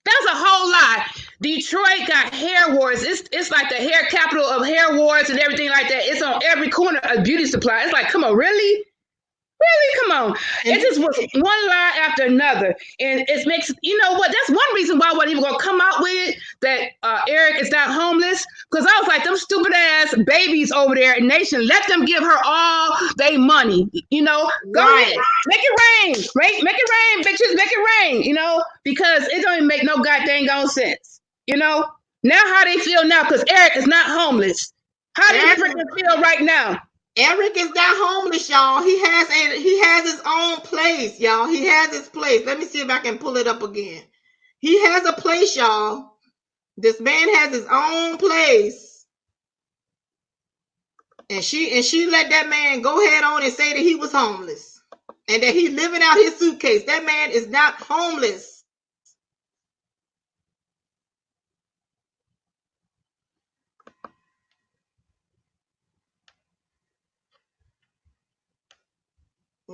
That's a whole lie. Detroit got hair wars. It's like the hair capital of hair wars and everything like that. It's on every corner of beauty supply. It's like, come on, really? Really? Come on. It just was one lie after another. And it makes, you know what? That's one reason why I wasn't even going to come out with it, that Eric is not homeless. Because I was like, them stupid ass babies over there in Nation, let them give her all their money. Go ahead. Make it rain. Right? Make it rain, bitches. Make it rain, because it don't even make no goddamn sense. Now how they feel now, because Eric is not homeless. How do they freaking feel right now? Eric is not homeless, y'all. He has his own place, y'all. He has his place. Let me see if I can pull it up again. He has a place, y'all. This man has his own place. And she let that man go ahead on and say that he was homeless and that he living out his suitcase. That man is not homeless.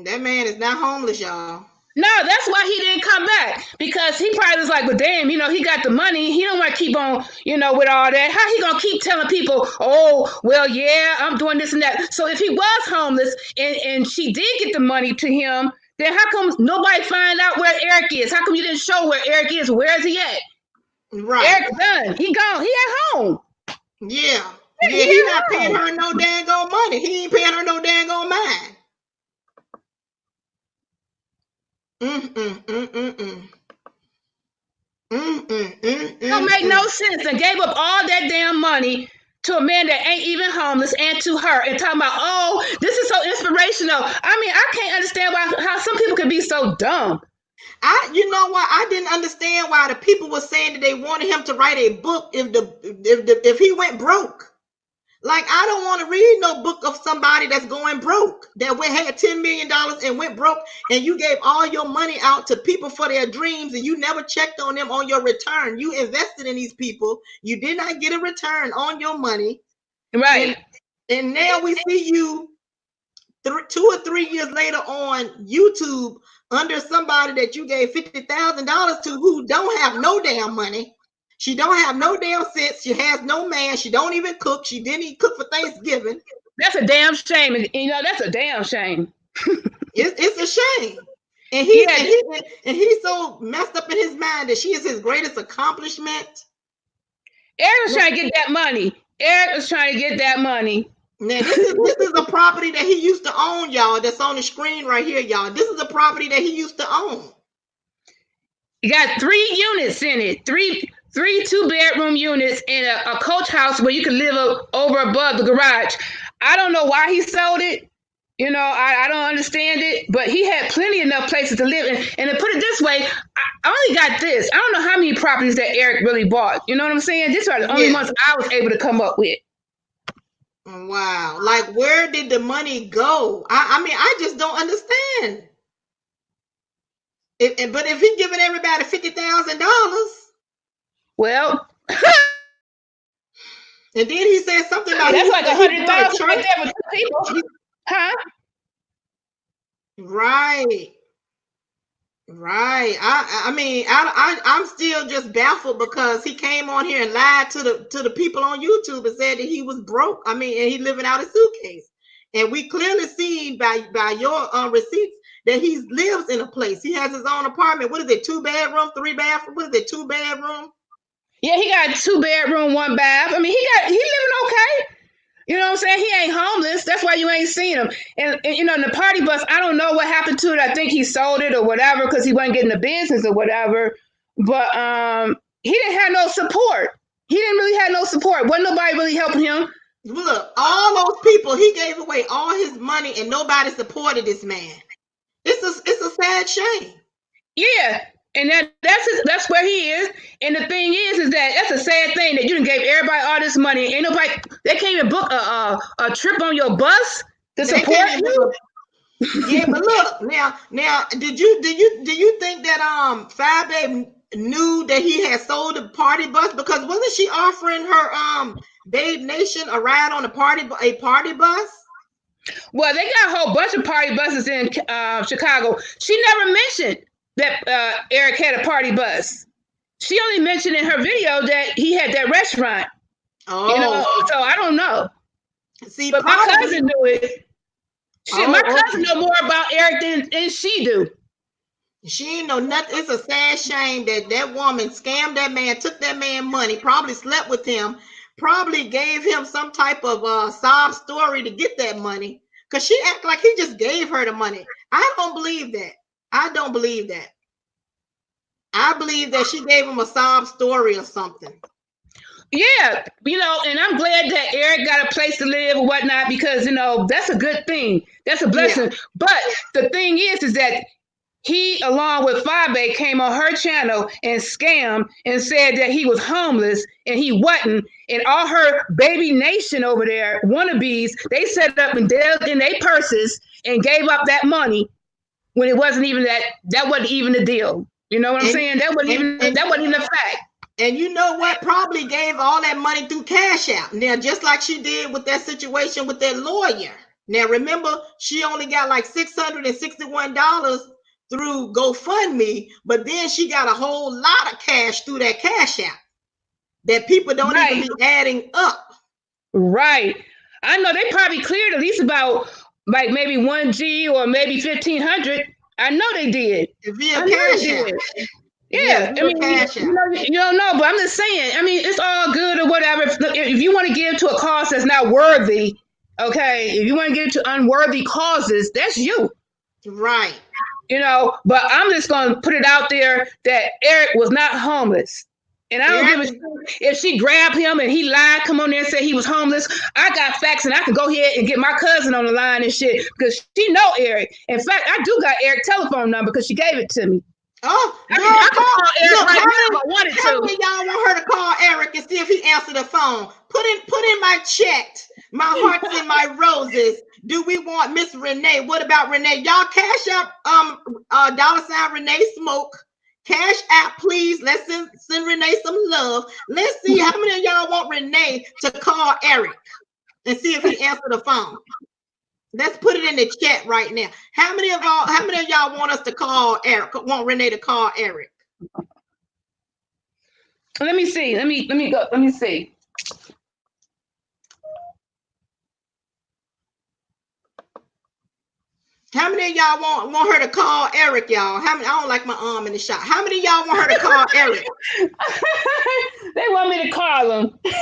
That man is not homeless, y'all. No, that's why he didn't come back, because he probably was like, well, damn, he got the money. He don't want to keep on, with all that. How he going to keep telling people, oh, well, yeah, I'm doing this and that. So if he was homeless and she did get the money to him, then how come nobody find out where Eric is? How come you didn't show where Eric is? Where is he at? Right. Eric's done. He gone. He at home. Yeah. He not paying her no dang on money. He ain't paying her no dang on mind. Don't make no sense, and gave up all that damn money to a man that ain't even homeless and to her, and talking about, oh, this is so inspirational. inspirational. I mean, I can't understand how some people can be so dumb. You know what? I didn't understand why the people were saying that they wanted him to write a book if he went broke. Like, I don't want to read no book of somebody that's going broke, that had $10 million and went broke, and you gave all your money out to people for their dreams, and you never checked on them on your return. You invested in these people. You did not get a return on your money. Right. And now we see you 2 or 3 years later on YouTube under somebody that you gave $50,000 to, who don't have no damn money. She don't have no damn sense. She has no man. She don't even cook. She didn't even cook for Thanksgiving. That's a damn shame. And, that's a damn shame. It's a shame. And he's so messed up in his mind that she is his greatest accomplishment. Eric was trying to get that money. Now, this is a property that he used to own, y'all. That's on the screen right here, y'all. This is a property that he used to own. You got 3 units in it. Three 2-bedroom units in a coach house where you can live over above the garage. I don't know why he sold it. I don't understand it, but he had plenty enough places to live in. And to put it this way, I only got this. I don't know how many properties that Eric really bought. You know what I'm saying? These are the only ones I was able to come up with. Wow. Like, where did the money go? I mean, I just don't understand. But if he's giving everybody $50,000. Well, and then he said something about that's like $100,000 right there for 2 people, huh? Right. I mean, I'm still just baffled because he came on here and lied to the people on YouTube and said that he was broke. I mean, and he living out a suitcase, and we clearly see by your receipts that he lives in a place. He has his own apartment. What is it? 2 bedroom, 3 bathroom? What is it? 2 bedroom? Yeah, he got 2 bedroom, 1 bath. I mean, he living okay. You know what I'm saying? He ain't homeless. That's why you ain't seen him. And the party bus, I don't know what happened to it. I think he sold it or whatever because he wasn't getting the business or whatever. But he didn't have no support. He didn't really have no support. Wasn't nobody really helping him. Look, all those people, he gave away all his money and nobody supported this man. It's a sad shame. Yeah. And that's where he is. And the thing is that that's a sad thing that you done gave everybody all this money. Ain't nobody, they can't even book a trip on your bus to support you. Yeah, but look, now, did you think that Fyebabe knew that he had sold the party bus? Because wasn't she offering her Babe Nation a ride on a party bus? Well, they got a whole bunch of party buses in Chicago. She never mentioned that Eric had a party bus. She only mentioned in her video that he had that restaurant. Oh. So I don't know. See, but my cousin knew it. My cousin know more about Eric than she do. She ain't know nothing. It's a sad shame that woman scammed that man, took that man money, probably slept with him, probably gave him some type of sob story to get that money. Because she act like he just gave her the money. I don't believe that. I don't believe that. I believe that she gave him a sob story or something. Yeah, and I'm glad that Eric got a place to live or whatnot because, that's a good thing. That's a blessing. Yeah. But the thing is that he, along with Fyebabe, came on her channel and scammed and said that he was homeless and he wasn't. And all her baby nation over there, wannabes, they set up and dealt in their purses and gave up that money when it wasn't even that wasn't even the deal. You know what I'm saying? That wasn't even a fact. And you know what? Probably gave all that money through Cash App. Now, just like she did with that situation with that lawyer. Now, remember, she only got like $661 through GoFundMe, but then she got a whole lot of cash through that Cash App that people don't even be adding up. Right. I know they probably cleared at least about like maybe $1,000 or maybe $1,500. I know they did. Via Cash App. Yeah, I mean, you don't know, but I'm just saying. I mean, it's all good or whatever. If you want to give to a cause that's not worthy, okay. If you want to give to unworthy causes, that's you, right? But I'm just going to put it out there that Eric was not homeless. And I don't give a shit if she grabbed him and he lied, come on there and said he was homeless. I got facts and I can go ahead and get my cousin on the line and shit because she know Eric. In fact, I do got Eric's telephone number because she gave it to me. Oh, I can call Eric right now if I wanted how to. many of y'all want her to call Eric and see if he answered the phone? Put in my chat. My hearts and my roses. Do we want Miss Renee? What about Renee? Y'all cash up $ Renee Smoke. Cash app, please. Let's send Renee some love. Let's see how many of y'all want Renee to call Eric and see if he answered the phone. Let's put it in the chat right now. How many of y'all want us to call Eric? Want Renee to call Eric? Let me see. Let me go. Let me see. How many of y'all want her to call Eric, y'all? How many? I don't like my arm in the shot. How many of y'all want her to call Eric? They want me to call him. Okay.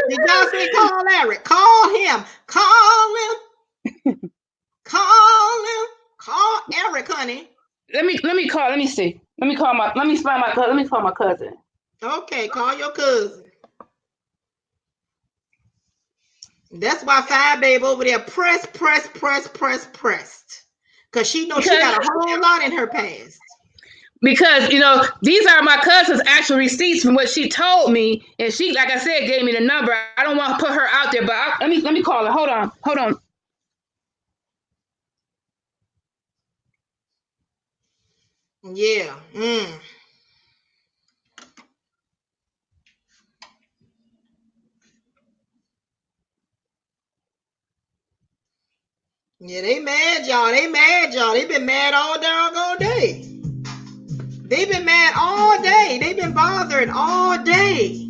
Did y'all say call Eric? Call him. Call him. Call him. Call Eric, honey. Let me call. Let me see. Let me call my cousin. Okay, call your cousin. That's why Fyebabe over there pressed. Because she knows she got a whole lot in her past. Because, these are my cousin's actual receipts from what she told me. And she, like I said, gave me the number. I don't want to put her out there, but let me call her. Hold on. Yeah. Yeah, they mad, y'all. They've been mad all doggone day. They've been mad all day. They've been bothered all day.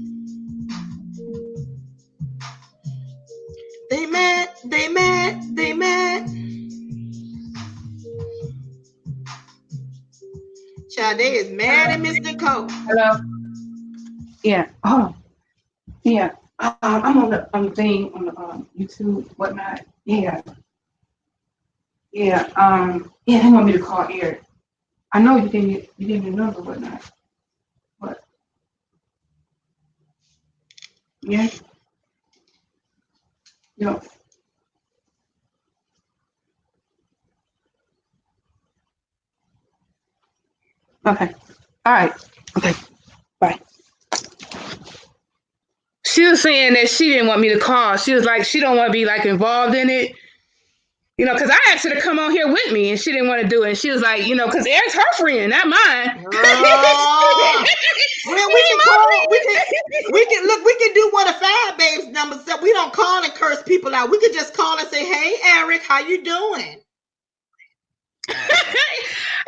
They mad. Child, they is mad at Miss Nicole. Hello? Yeah. Oh, yeah. I'm on the thing on the YouTube, whatnot. Yeah. Yeah. Yeah, they want me to call Eric. I know you gave me the number, whatnot. What? Yeah. No. Okay. All right. Okay. Bye. She was saying that she didn't want me to call. She was like, she don't want to be like involved in it. Because I asked her to come on here with me and she didn't want to do it. And she was like, because Eric's her friend, not mine. Well, we can do one of Fyebabe's numbers that we don't call and curse people out. We could just call and say, "Hey, Eric, how you doing?"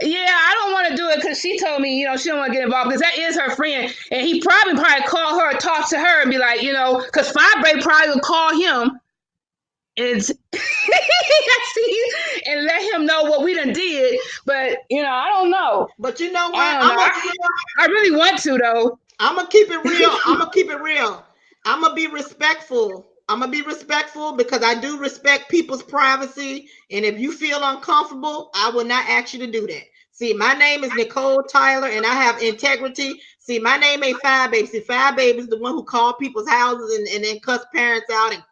Yeah, I don't want to do it because she told me, she don't want to get involved because that is her friend. And he probably call her, talk to her and be like, because Fyebabe probably would call him and and let him know what we done did. But, I don't know. But you know what? I really want to, though. I'm going to keep it real. I'm going to be respectful. Because I do respect people's privacy. And if you feel uncomfortable, I will not ask you to do that. See, my name is Nicole Tyler and I have integrity. See, my name ain't Fyebabe. See, Fyebabe is the one who called people's houses and then cuss parents out. And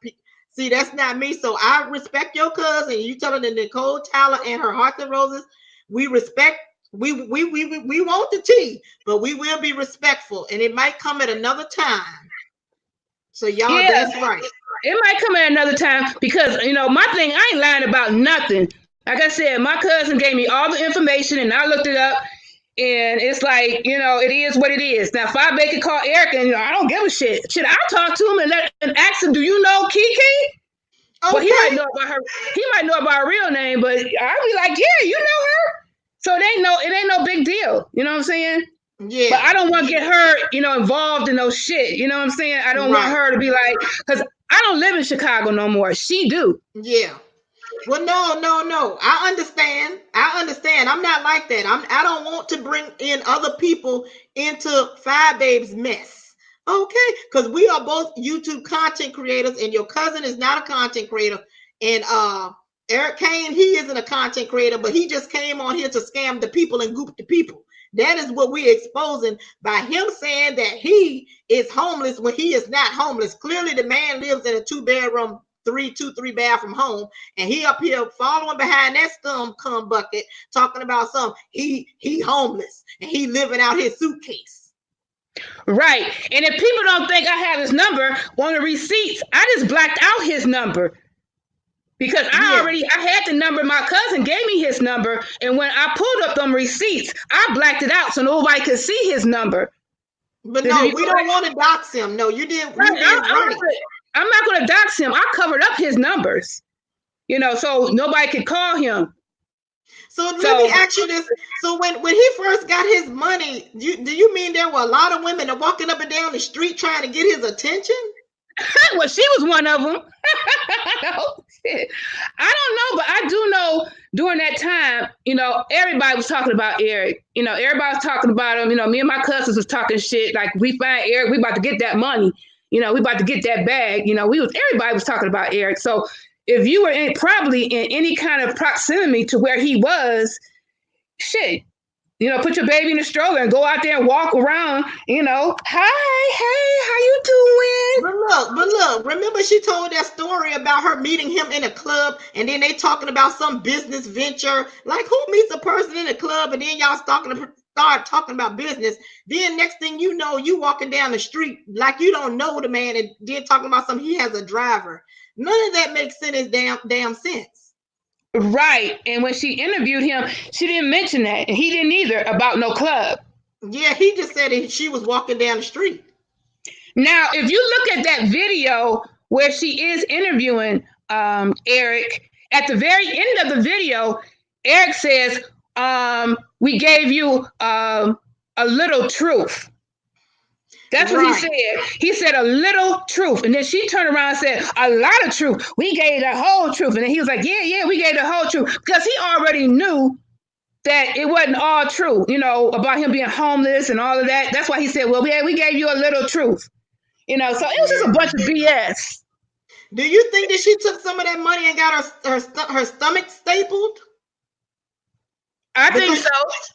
see, that's not me. So I respect your cousin. You telling the Nicole Tyler and her hearts and roses. We respect. We want the tea, but we will be respectful. And it might come at another time. So y'all, that's right. It might come at another time because, my thing, I ain't lying about nothing. Like I said, my cousin gave me all the information and I looked it up and it's like, it is what it is. Now, Fyebabe can call Eric and, I don't give a shit. Should I talk to him and ask him, do you know Kiki? Okay. Well, he might know about her. He might know about her real name, but I'll be like, yeah, you know her. So it ain't no big deal. You know what I'm saying? Yeah. But I don't want to get her, involved in no shit. You know what I'm saying? I don't want her to be like, because I don't live in Chicago no more. She do. Yeah. Well, no. I understand. I'm not like that. I don't want to bring in other people into Fyebabe's mess. Okay? Because we are both YouTube content creators, and your cousin is not a content creator. And Eric Caine, he isn't a content creator, but he just came on here to scam the people and goop the people. That is what we're exposing by him saying that he is homeless when he is not homeless. Clearly, the man lives in a 2-bedroom, 3 bathroom home, and he up here following behind that cum bucket, talking about he homeless and he living out his suitcase. Right. And if people don't think I have his number on the receipts, I just blacked out his number. Because I had the number, my cousin gave me his number, and when I pulled up them receipts, I blacked it out so nobody could see his number. But no, we don't want to dox him. No, you did. I'm not going to dox him. I covered up his numbers, so nobody could call him. So let me ask you this. So when he first got his money, do you mean there were a lot of women that walking up and down the street trying to get his attention? Well, she was one of them. I don't know, but I do know during that time, everybody was talking about Eric. Everybody was talking about him. Me and my cousins was talking shit like, we find Eric, we about to get that money. We about to get that bag. Everybody was talking about Eric. So if you were probably in any kind of proximity to where he was, shit. Put your baby in the stroller and go out there and walk around, hi, hey, how you doing? But look, remember she told that story about her meeting him in a club and then they talking about some business venture. Like, who meets a person in a club and then y'all start talking about business? Then next thing you know, you walking down the street like you don't know the man and then talking about something, he has a driver. None of that makes any damn sense. Right. And when she interviewed him, she didn't mention that. And he didn't either about no club. Yeah, he just said that she was walking down the street. Now, if you look at that video where she is interviewing Eric, at the very end of the video, Eric says, we gave you a little truth. That's what he said. He said a little truth. And then she turned around and said, a lot of truth. We gave the whole truth. And then he was like, yeah, we gave the whole truth. Because he already knew that it wasn't all true, about him being homeless and all of that. That's why he said, well, we gave you a little truth. So it was just a bunch of BS. Do you think that she took some of that money and got her stomach stapled? I think so.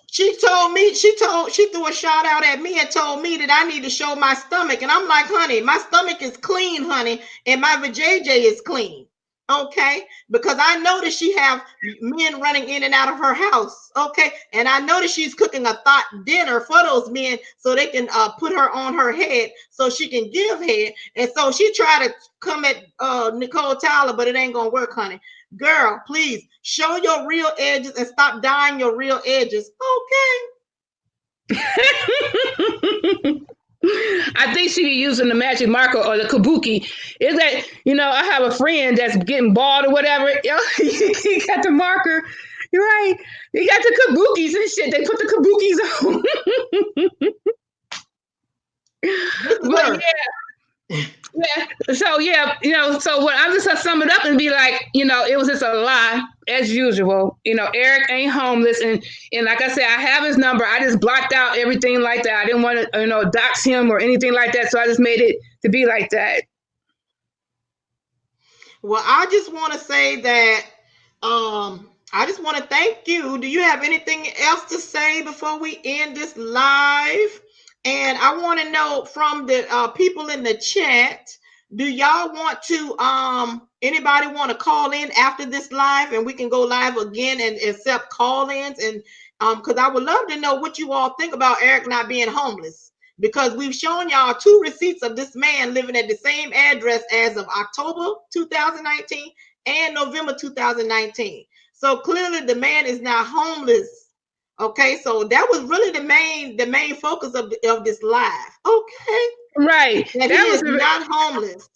She told me, she threw a shout out at me and told me that I need to show my stomach. And I'm like, honey, my stomach is clean, honey. And my vajayjay is clean. Okay. Because I know that she have men running in and out of her house. Okay. And I know that she's cooking a thought dinner for those men so they can put her on her head so she can give head. And so she tried to come at Nicole Tyler, but it ain't going to work, honey. Girl, please show your real edges and stop dyeing your real edges. Okay. I think she be using the magic marker or the kabuki. Is that, I have a friend that's getting bald or whatever. He got the marker. You're right. He got the kabukis and shit. They put the kabukis on. But yeah. So so when I'm just gonna sum it up and be like, it was just a lie as usual. Eric ain't homeless, and like I said, I have his number. I just blocked out everything like that. I didn't want to dox him or anything like that, so I just made it to be like that. Well, I just want to say that I just want to thank you. Do you have anything else to say before we end this live? And I want to know from the people in the chat, do y'all want to, anybody want to call in after this live and we can go live again and accept call-ins? And because I would love to know what you all think about Eric not being homeless, because we've shown y'all 2 receipts of this man living at the same address as of October 2019 and November 2019. So clearly the man is not homeless. Okay, so that was really the main focus of this live. Okay, right. That he is not homeless.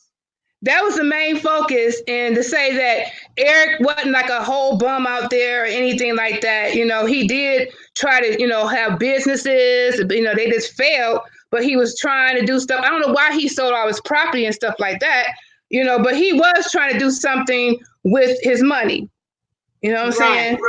That was the main focus, and to say that Eric wasn't like a whole bum out there or anything like that. He did try to have businesses. They just failed, but he was trying to do stuff. I don't know why he sold all his property and stuff like that. But he was trying to do something with his money. You know what I'm saying? Right.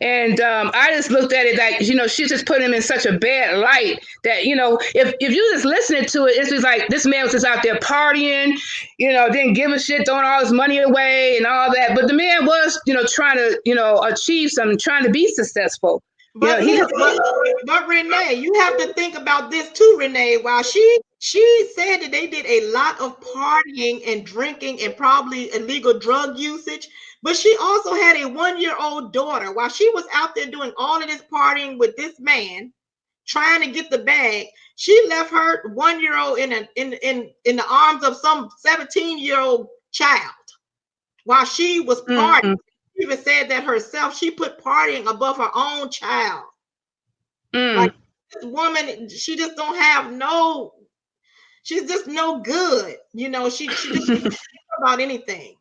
And I just looked at it like, she just put him in such a bad light that, if you just listening to it, it's just like this man was just out there partying, didn't give a shit, throwing all his money away and all that. But the man was, trying to, achieve something, trying to be successful. But listen, but Renee, you have to think about this too, Renee. While she said that they did a lot of partying and drinking and probably illegal drug usage, but she also had a 1-year-old daughter. While she was out there doing all of this partying with this man, trying to get the bag, she left her 1-year-old in the arms of some 17-year-old child while she was partying. She even said that herself, she put partying above her own child. Like this woman, she just don't have no, she's just no good. You know, she just doesn't care about anything.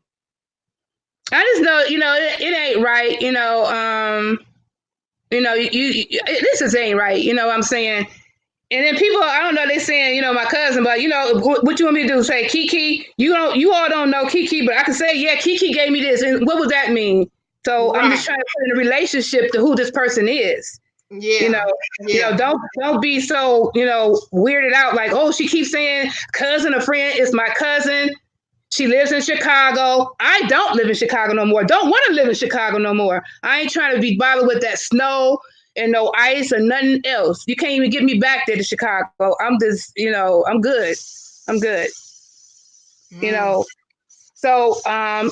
I just know, it ain't right. This is ain't right. You know what I'm saying? And then people, I don't know, they saying, my cousin, but what you want me to do? Say Kiki? You all don't know Kiki, but I can say, yeah, Kiki gave me this. And what would that mean? So I'm just trying to put in a relationship to who this person is. Yeah. Don't be so, weirded out like, oh, she keeps saying cousin or friend is my cousin. She lives in Chicago. I don't live in Chicago no more. Don't want to live in Chicago no more. I ain't trying to be bothered with that snow and no ice or nothing else. You can't even get me back there to Chicago. I'm just, I'm good. I'm good. So, so I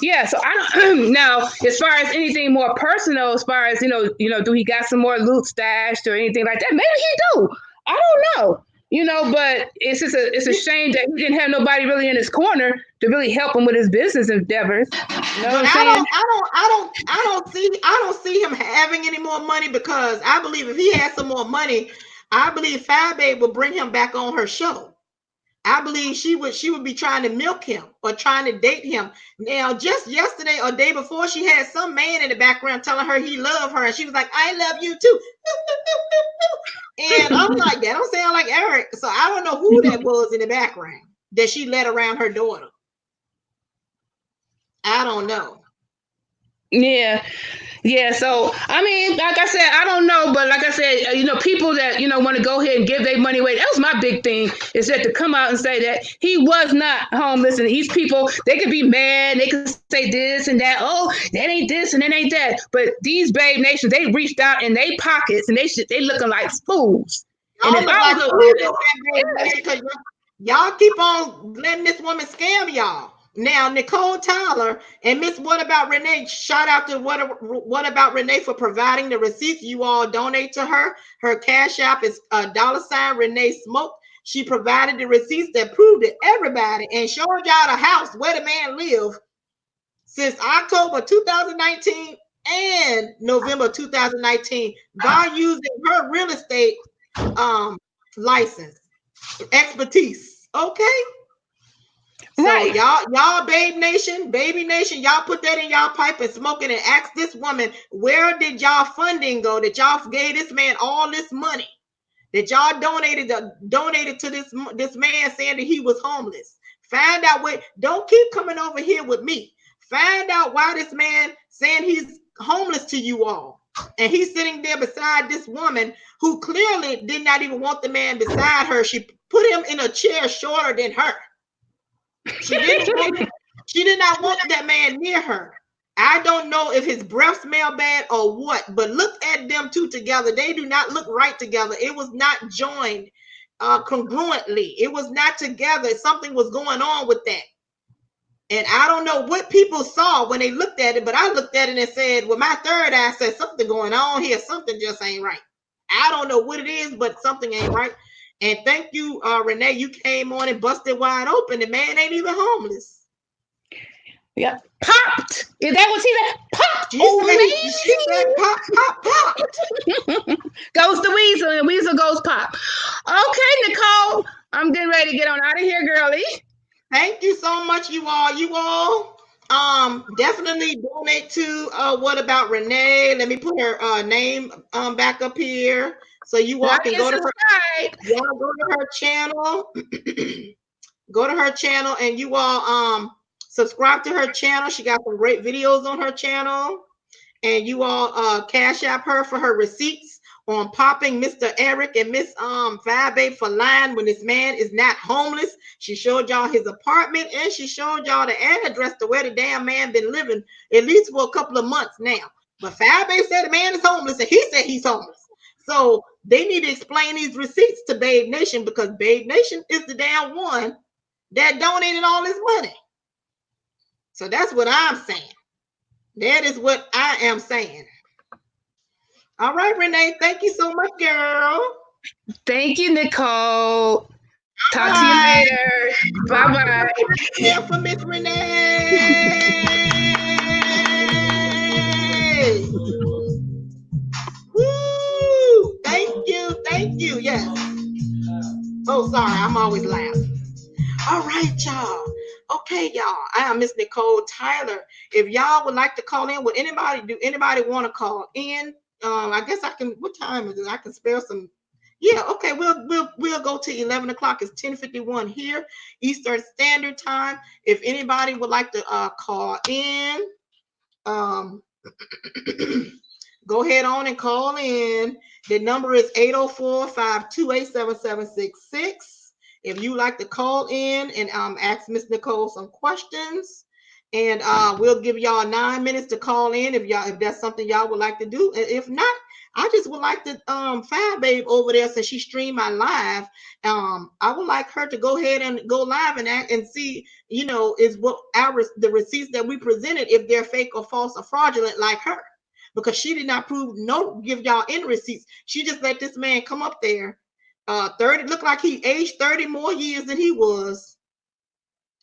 don't now, as far as anything more personal, as far as, do he got some more loot stashed or anything like that? Maybe he do. I don't know. But it's just it's a shame that he didn't have nobody really in his corner to really help him with his business endeavors. You know what I'm saying? I don't see him having any more money, because I believe if he had some more money, I believe Fyebabe would bring him back on her show. I believe she would be trying to milk him or trying to date him. Now, just yesterday or day before, she had some man in the background telling her he loved her, and she was like, "I love you too." And I'm like, that don't sound like Eric. So I don't know who that was in the background that she led around her daughter. I don't know. Yeah. So, I mean, like I said, I don't know, but like I said, people that, want to go ahead and give their money away. That was my big thing, is that to come out and say that he was not homeless. And these people, they could be mad. They could say this and that. Oh, that ain't this and that ain't that. But these Babe Nations, they reached out in their pockets and they looking like fools. Y'all look like fools because y'all keep on letting this woman scam y'all. Now, Nicole Tyler and Miss What About Renee, shout out to What About Renee for providing the receipts. You all donate to her. Her cash app is $ Renee Smoke. She provided the receipts that proved to everybody and showed y'all the house where the man lived since October 2019 and November 2019 by using her real estate license expertise. Okay. So right. y'all Baby Nation, y'all put that in y'all pipe and smoke it and ask this woman, where did y'all funding go? That y'all gave this man all this money, that y'all donated to this man saying that he was homeless. Find out don't keep coming over here with me. Find out why this man saying he's homeless to you all. And he's sitting there beside this woman who clearly did not even want the man beside her. She put him in a chair shorter than her. She did not want that man near her. I don't know if his breath smelled bad or what, but look at them two together. They do not look right together. It was not joined congruently. It was not together. Something was going on with that. And I don't know what people saw when they looked at it, but I looked at it and said, well, my third eye said something going on here. Something just ain't right. I don't know what it is, but something ain't right. And thank you, Renee. You came on and busted wide open. The man ain't even homeless. Yeah, popped. Is that what she said? Popped. She said pop, pop, pop. Goes the weasel, and weasel goes pop. Okay, Nicole, I'm getting ready to get on out of here, girlie. Thank you so much, you all. You all definitely donate to What About Renee. Let me put her name back up here. So you all can go to her channel. Go to her channel and you all subscribe to her channel. She got some great videos on her channel. And you all cash app her for her receipts on popping Mr. Eric and Miss Fyebabe for lying when this man is not homeless. She showed y'all his apartment and she showed y'all the address to where the damn man been living at least for a couple of months now. But Fyebabe said the man is homeless and he said he's homeless. So they need to explain these receipts to Babe Nation, because Babe Nation is the damn one that donated all this money. So that's what I'm saying. That is what I am saying. All right, Renee. Thank you so much, girl. Thank you, Nicole. Talk to you Bye. later. Bye-bye. Here for Miss Renee. Woo! Thank you. Thank you. Yes. Oh, sorry. I'm always laughing. All right, y'all. Okay, y'all. I am Miss Nicole Tyler. If y'all would like to call in, would anybody want to call in? I guess I can. What time is it? I can spare some. Yeah, okay. We'll go to 11 o'clock. It's 10:51 here, Eastern Standard Time. If anybody would like to call in, go ahead on and call in. The number is 804-528-7766. If you like to call in and ask Miss Nicole some questions, and we'll give y'all 9 minutes to call in if that's something y'all would like to do. If not, I just would like to Fyebabe over there, since she streamed my live. I would like her to go ahead and go live and act and see, is what the receipts that we presented, if they're fake or false or fraudulent, like her. Because she did not give y'all any receipts. She just let this man come up there. 30, looked like he aged 30 more years than he was.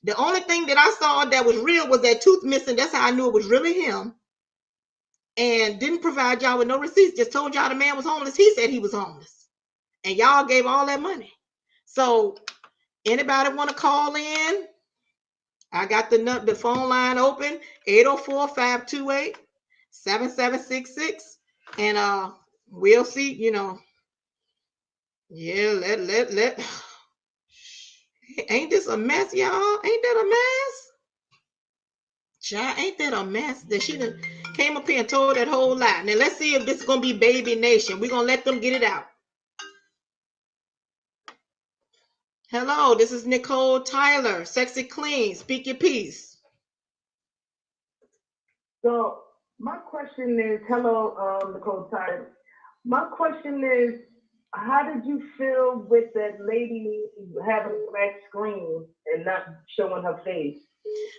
The only thing that I saw that was real was that tooth missing. That's how I knew it was really him. And didn't provide y'all with no receipts. Just told y'all the man was homeless. He said he was homeless. And y'all gave all that money. So anybody want to call in? I got the phone line open, 804-528-7766. And we'll see, yeah, let ain't this a mess, y'all? Ain't that a mess? Child, ain't that a mess that she done came up here and told that whole lie? Now let's see if this is gonna be Baby Nation. We're gonna let them get it out. Hello, this is Nicole Tyler, Sexy Clean. Speak your piece. So my question is, hello, Nicole Tyler. My question is, how did you feel with that lady having a black screen and not showing her face?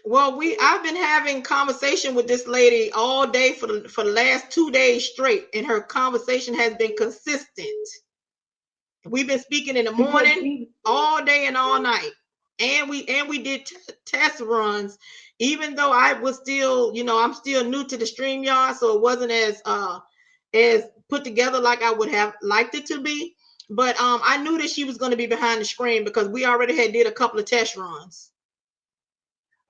Well, I've been having conversation with this lady all day for the last 2 days straight, and her conversation has been consistent. We've been speaking in the morning, all day and all night, and we did test runs. Even though I was still, I'm still new to the StreamYard, so it wasn't as put together like I would have liked it to be. But I knew that she was going to be behind the screen because we already did a couple of test runs.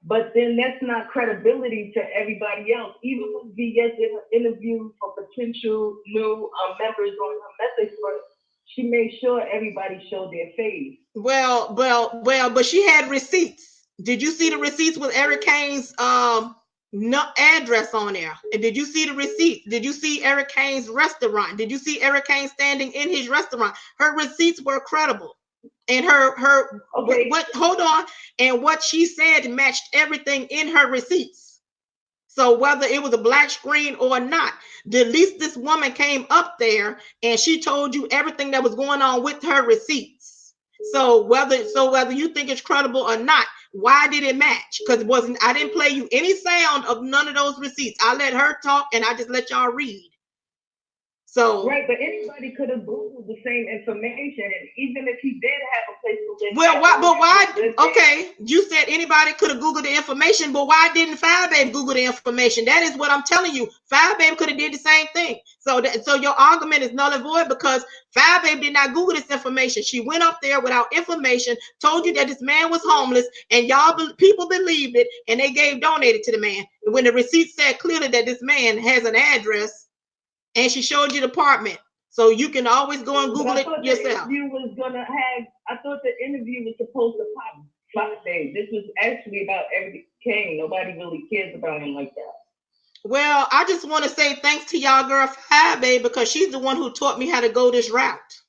But then that's not credibility to everybody else. Even with VS interview for potential new members on her message board, she made sure everybody showed their face. Well, but she had receipts. Did you see the receipts with Eric Caine's address on there? And did you see the receipts? Did you see Eric Caine's restaurant? Did you see Eric Caine standing in his restaurant? Her receipts were credible. And okay. Hold on. And what she said matched everything in her receipts. So whether it was a black screen or not, at least this woman came up there and she told you everything that was going on with her receipts. So whether you think it's credible or not, why did it match? Because I didn't play you any sound of none of those receipts. I let her talk and I just let y'all read. So right, but anybody could have Googled the same information, and even if he did have a place to live. Well, why? Okay, you said anybody could have Googled the information, but why didn't Fyebabe Google the information? That is what I'm telling you. Fyebabe could have did the same thing. So your argument is null and void because Fyebabe did not Google this information. She went up there without information, told you that this man was homeless, and people believed it, and they donated to the man. When the receipt said clearly that this man has an address. And she showed you the apartment. So you can always go and Google it yourself. I thought the interview was supposed to pop Fyebabe. This was actually about Eric Caine. Nobody really cares about him like that. Well, I just want to say thanks to y'all girl Fyebabe because she's the one who taught me how to go this route.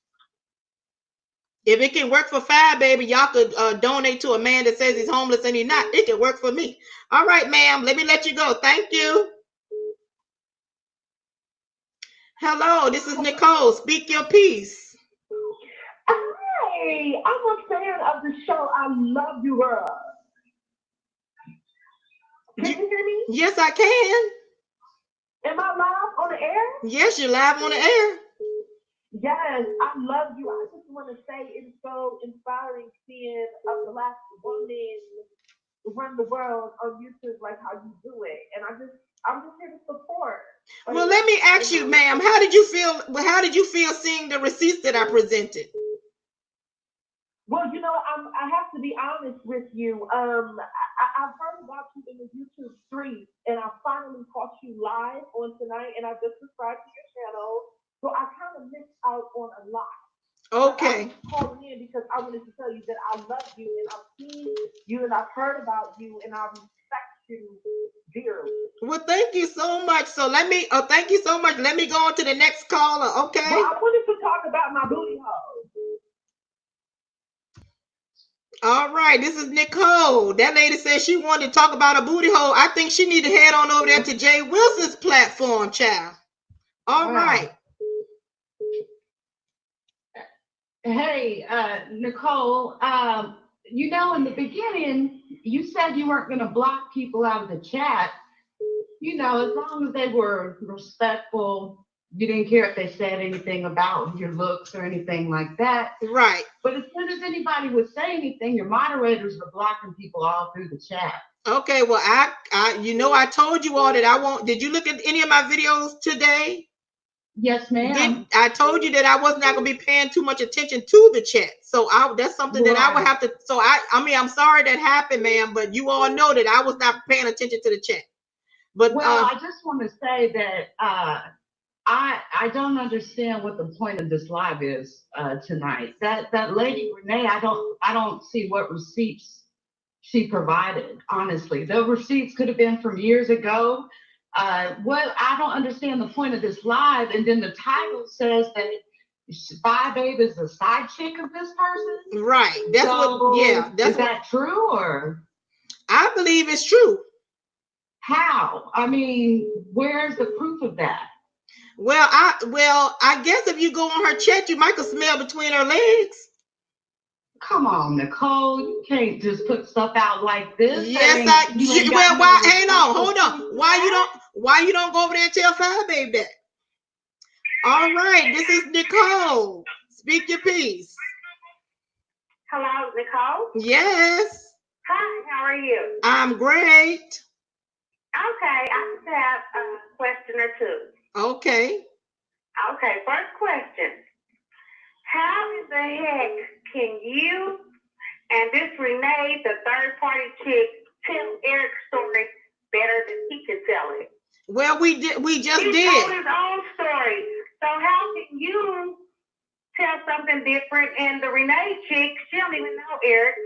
If it can work for Fyebabe, y'all could donate to a man that says he's homeless and he's not. It can work for me. All right, ma'am. Let me let you go. Thank you. Hello, this is Nicole. Speak your piece. Hey, I'm a fan of the show. I love you, girl. Can you hear me? Yes, I can. Am I live on the air? Yes, you're live on the air. Yes, I love you. I just want to say it's so inspiring seeing a black woman run the world on YouTube like how you do it. And I'm just here to support. Well, let me ask you, ma'am, how did you feel? How did you feel seeing the receipts that I presented? Well, you know, I have to be honest with you. I've heard about you in the YouTube streets, and I finally caught you live on tonight, and I just subscribed to your channel. So I kind of missed out on a lot. Okay. I was calling in because I wanted to tell you that I love you, and I've seen you, and I've heard about you, and I respect you dearly. Well, thank you so much. So thank you so much. Let me go on to the next caller, okay? Well, I wanted to talk about my booty hole. All right, this is Nicole. That lady said she wanted to talk about a booty hole. I think she need to head on over there to Jay Wilson's platform, child. All right. Hey, Nicole, you know, in the beginning, you said you weren't going to block people out of the chat. You know, as long as they were respectful, you didn't care if they said anything about your looks or anything like that. Right. But as soon as anybody would say anything, your moderators were blocking people all through the chat. Okay, well, I I told you all that I won't. Did you look at any of my videos today? Yes, ma'am. I told you that I was not going to be paying too much attention to the chat. So that's something that I would have to. So I mean, I'm sorry that happened, ma'am, but you all know that I was not paying attention to the chat. But well, I just want to say that I don't understand what the point of this live is tonight. That lady Renee, I don't see what receipts she provided. Honestly, the receipts could have been from years ago. What I don't understand the point of this live, and then the title says that Fyebabe is the side chick of this person. Right. That's so, That's that true, or? I believe it's true. How? I mean, where's the proof of that? Well, I guess if you go on her chat, you might could smell between her legs. Come on, Nicole, you can't just put stuff out like this. Yes, well, why? Hang on, hold on. Why you don't go over there and tell Fyebabe that? All right, this is Nicole. Speak your piece. Hello, Nicole? Yes. Hi, how are you? I'm great. Okay, I just have a question or two. Okay. Okay, first question. How in the heck can you and this Renee, the third party chick, tell Eric's story better than he could tell it? Well, we just did. He told his own story. So how can you tell something different? And the Renee chick, she don't even know Eric.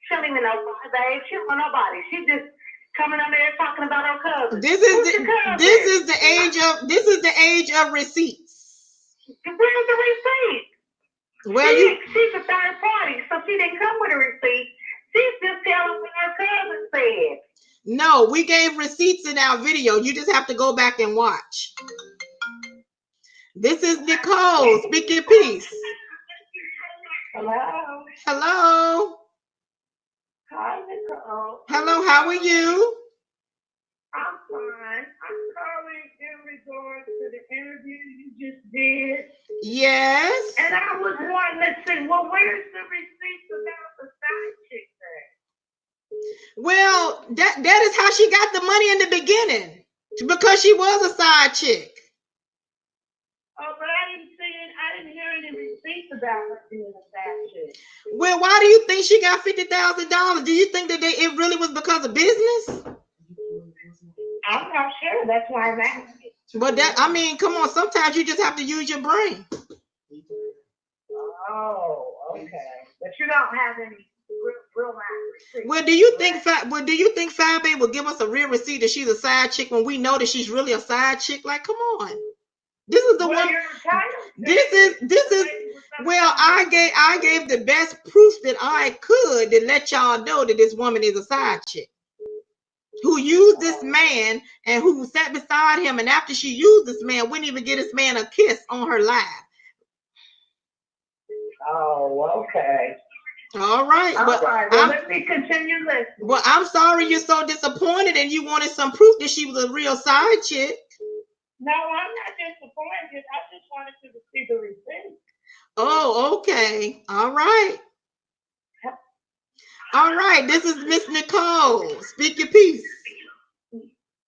She don't even know Fyebabe. She don't know nobody. She just coming under there talking about her cousin. This is the age of receipts. Where's the receipt? Well, she's a third party, so she didn't come with a receipt. She's just telling what her cousin said. No, we gave receipts in our video. You just have to go back and watch. This is Nicole. Speak your piece. Hello. Hello. Hi, Nicole. Hello, how are you? I'm fine. I'm calling in regards to the interview you just did. Yes. And I was wanting to see, well, where's the receipts about the side chick thing? Well, that is how she got the money in the beginning, because she was a side chick. Oh, but I didn't hear any receipts about her being a side chick. Well, why do you think she got $50,000? Do you think that it really was because of business? I'm not sure. That's why I'm asking. But come on, sometimes you just have to use your brain. Oh, okay. But you don't have any real receipts. Well, do you think Fyebabe will give us a real receipt that she's a side chick when we know that she's really a side chick? Like, come on. This is the one. This is. Well, I gave the best proof that I could to let y'all know that this woman is a side chick. who used this man and who sat beside him, and after she used this man, wouldn't even get this man a kiss on her live. Oh, okay. All right. All right. Well, let me continue listening. Well, I'm sorry you're so disappointed and you wanted some proof that she was a real side chick. No, I'm not disappointed. I just wanted to see the receipt. Oh, okay. All right. All right. This is Miss Nicole. Speak your piece.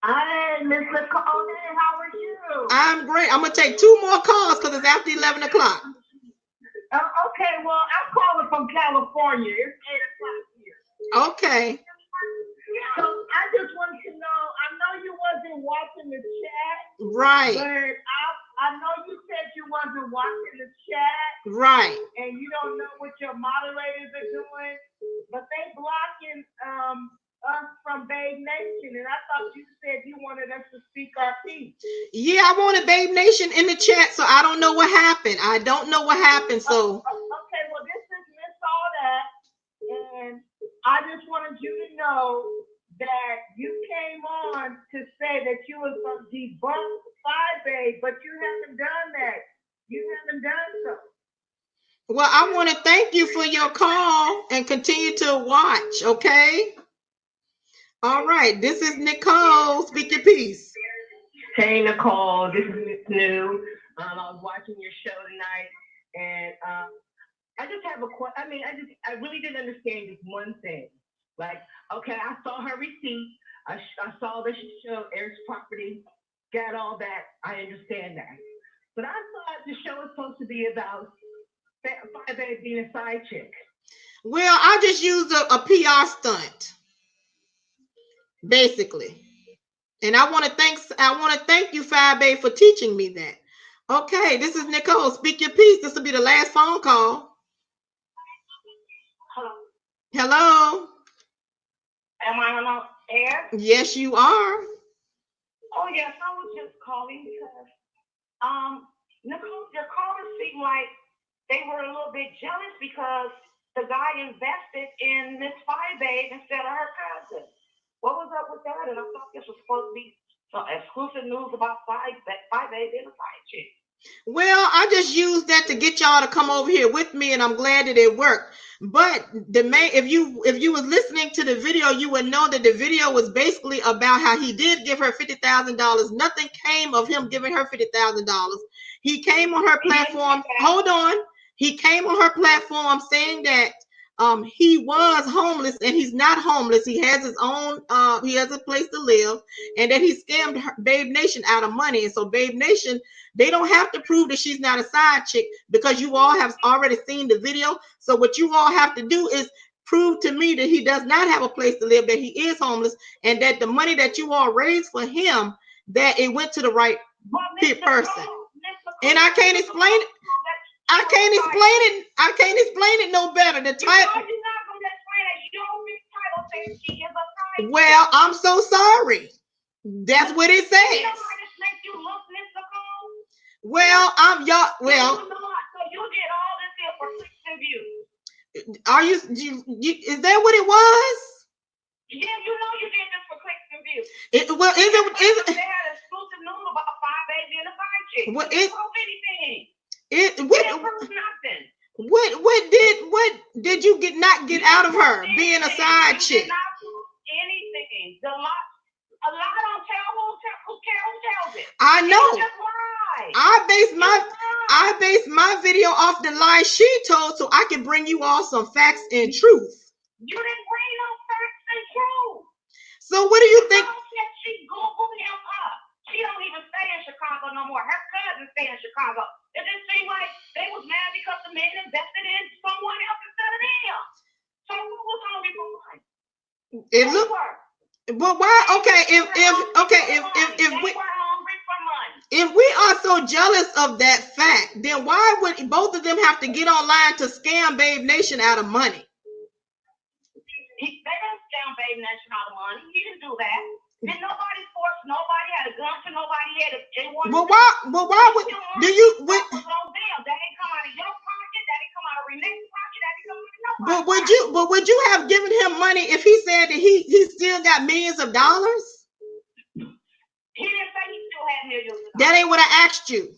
Hi, Miss Nicole. Hey, how are you? I'm great. I'm going to take 2 more calls because it's after 11 o'clock. Okay, well, I'm calling from California. It's 8 o'clock here. Okay. So I just wanted to know, I know you wasn't watching the chat. Right. But I know you said you wasn't watching the chat. Right. And you don't know what your moderators are doing. But they blocking us from Babe Nation. And I thought you said you wanted us to speak our piece. Yeah, I wanted Babe Nation in the chat, so I don't know what happened. I don't know what happened, so. Okay, well, this is Miss All That. And I just wanted you to know that you came on to say that you was going to debunk Fyebabe, but you haven't done that. You haven't done so. Well, I want to thank you for your call and continue to watch, okay? All right, this is Nicole. Speak your piece. Hey, Nicole, this is Miss New. I was watching your show tonight, and I just have a question. I mean, I really didn't understand this one thing. Like, okay, I saw her receipt. I saw that she showed Eric's property, got all that. I understand that. But I thought the show was supposed to be about Fyebabe being a side chick. Well, I just used a PR stunt, basically. And I want to thank you, Fyebabe, for teaching me that. Okay, this is Nicole. Speak your piece. This will be the last phone call. Hello. Hello. Am I on air? Yes, you are. Oh, yes. I was just calling because, Nicole, your callers seemed like they were a little bit jealous because the guy invested in Miss Fyebabe instead of her cousin. What was up with that? And I thought this was supposed to be some exclusive news about Fyebabe being a side chick. Well, I just used that to get y'all to come over here with me, and I'm glad that it worked. But if you was listening to the video, you would know that the video was basically about how he did give her $50,000. Nothing came of him giving her $50,000. He came on her platform. Hold on. He came on her platform saying that he was homeless, and he's not homeless. He has his own, he has a place to live, and that he scammed Babe Nation out of money. And so Babe Nation, they don't have to prove that she's not a side chick because you all have already seen the video. So what you all have to do is prove to me that he does not have a place to live, that he is homeless, and that the money that you all raised for him, that it went to the right person. And I can't explain it. I can't explain it. I can't explain it no better. The title. Well, I'm so sorry. That's what it says. Well, I'm y'all. Well, So you did all this here for clicks and views. Are you? Is that what it was? Yeah, you know you did this for clicks and views. Well, is it? They had exclusive news about Fyebabe and a side chick. Well, what did you not get out of her being a side chick? Anything. A lot don't tell who tells it. I know. I based my video off the lies she told, so I can bring you all some facts and truth. You didn't bring no facts and truth. So what do you think? She Googled him up. She don't even stay in Chicago no more. Her cousin stay in Chicago. It just seemed like they was mad because the man invested in someone else instead of them. So who was on the line? It looked. But why? Okay, if we are so jealous of that fact, then why would both of them have to get online to scam Babe Nation out of money? They didn't scam Babe Nation out of money. He didn't do that. Did nobody force nobody, had a gun to nobody, had a why would do you? That ain't come out of your pocket. That ain't come out of Renee's pocket. That ain't come out of nobody's But would you have given him money if he said that he still got millions of dollars? He didn't say he still had millions of dollars. That ain't what I asked you.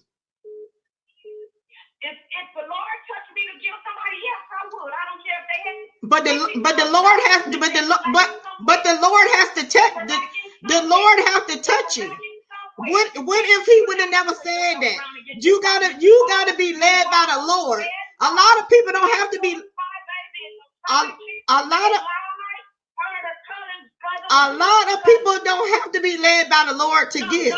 If the Lord touched me to give somebody else, I would. I don't care if they had. But the Lord has to, but the Lord has to touch the Lord has to touch you. What if he would have never said that? You gotta be led by the Lord. A lot of people don't have to be. A lot of people don't have to be led by the Lord to give.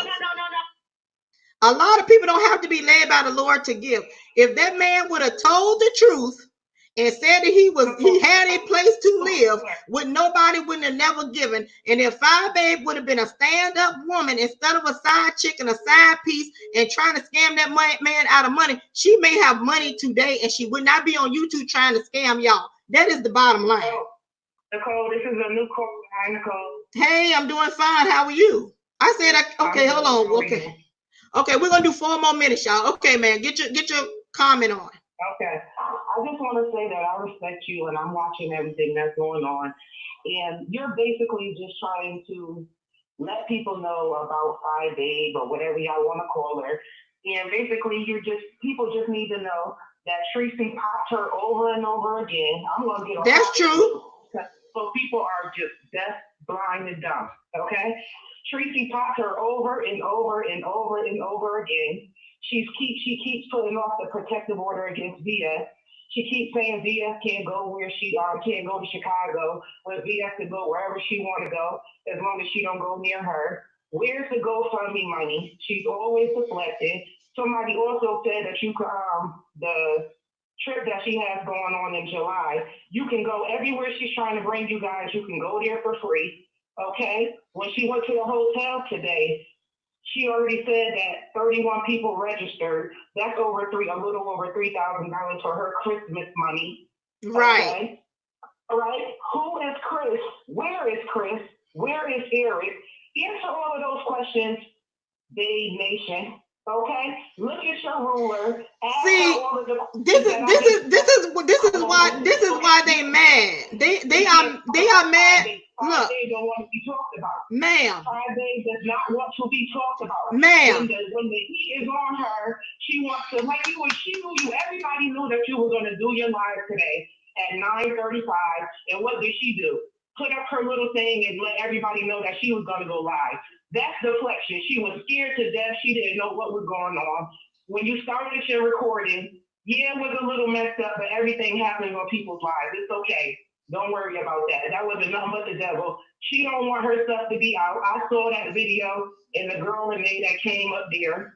A lot of people don't have to be led by the Lord to give. If that man would have told the truth and said that he had a place to live, nobody wouldn't have never given. And if Fyebabe would have been a stand-up woman instead of a side chick and a side piece and trying to scam that man out of money, she may have money today and she would not be on YouTube trying to scam y'all. That is the bottom line. Nicole, this is a new call. Hi, Nicole. Hey, I'm doing fine. How are you? I said, okay, hold on. Okay, we're gonna do 4 more minutes, y'all. Okay, man, get your comment on. Okay. I just want to say that I respect you and I'm watching everything that's going on. And you're basically just trying to let people know about Fyebabe or whatever y'all want to call her. And basically people just need to know that Tracy popped her over and over again. I'm going to get That's true. So people are just deaf, blind, and dumb. Okay? Tracy popped her over and over and over and over again. She keeps putting off the protective order against VS. She keeps saying VS can't go where can't go to Chicago, but VS can go wherever she want to go as long as she don't go near her. Where's the GoFundMe money? She's always deflected. Somebody also said that you could the trip that she has going on in July, you can go everywhere she's trying to bring you guys. You can go there for free. Okay? When she went to the hotel today, she already said that 31 people registered. That's a little over $3,000 for her Christmas money. Right. Okay? All right. Who is Chris? Where is Chris? Where is Eric? Answer all of those questions, Babe Nation. Okay, look at your ruler. See, this is why they mad. They are mad. Look, they don't want to be talked about. Ma'am. Fyebabe does not want to be talked about. Ma'am. When the heat is on her, she wants to she knew you. Everybody knew that you were going to do your live today at 9:35. And what did she do? Put up her little thing and let everybody know that she was going to go live. That's deflection. She was scared to death. She didn't know what was going on. When you started your recording, it was a little messed up, but everything happening on people's lives. It's okay. Don't worry about that. That wasn't nothing but the devil. She don't want her stuff to be out. I saw that video and the girl and they that came up there.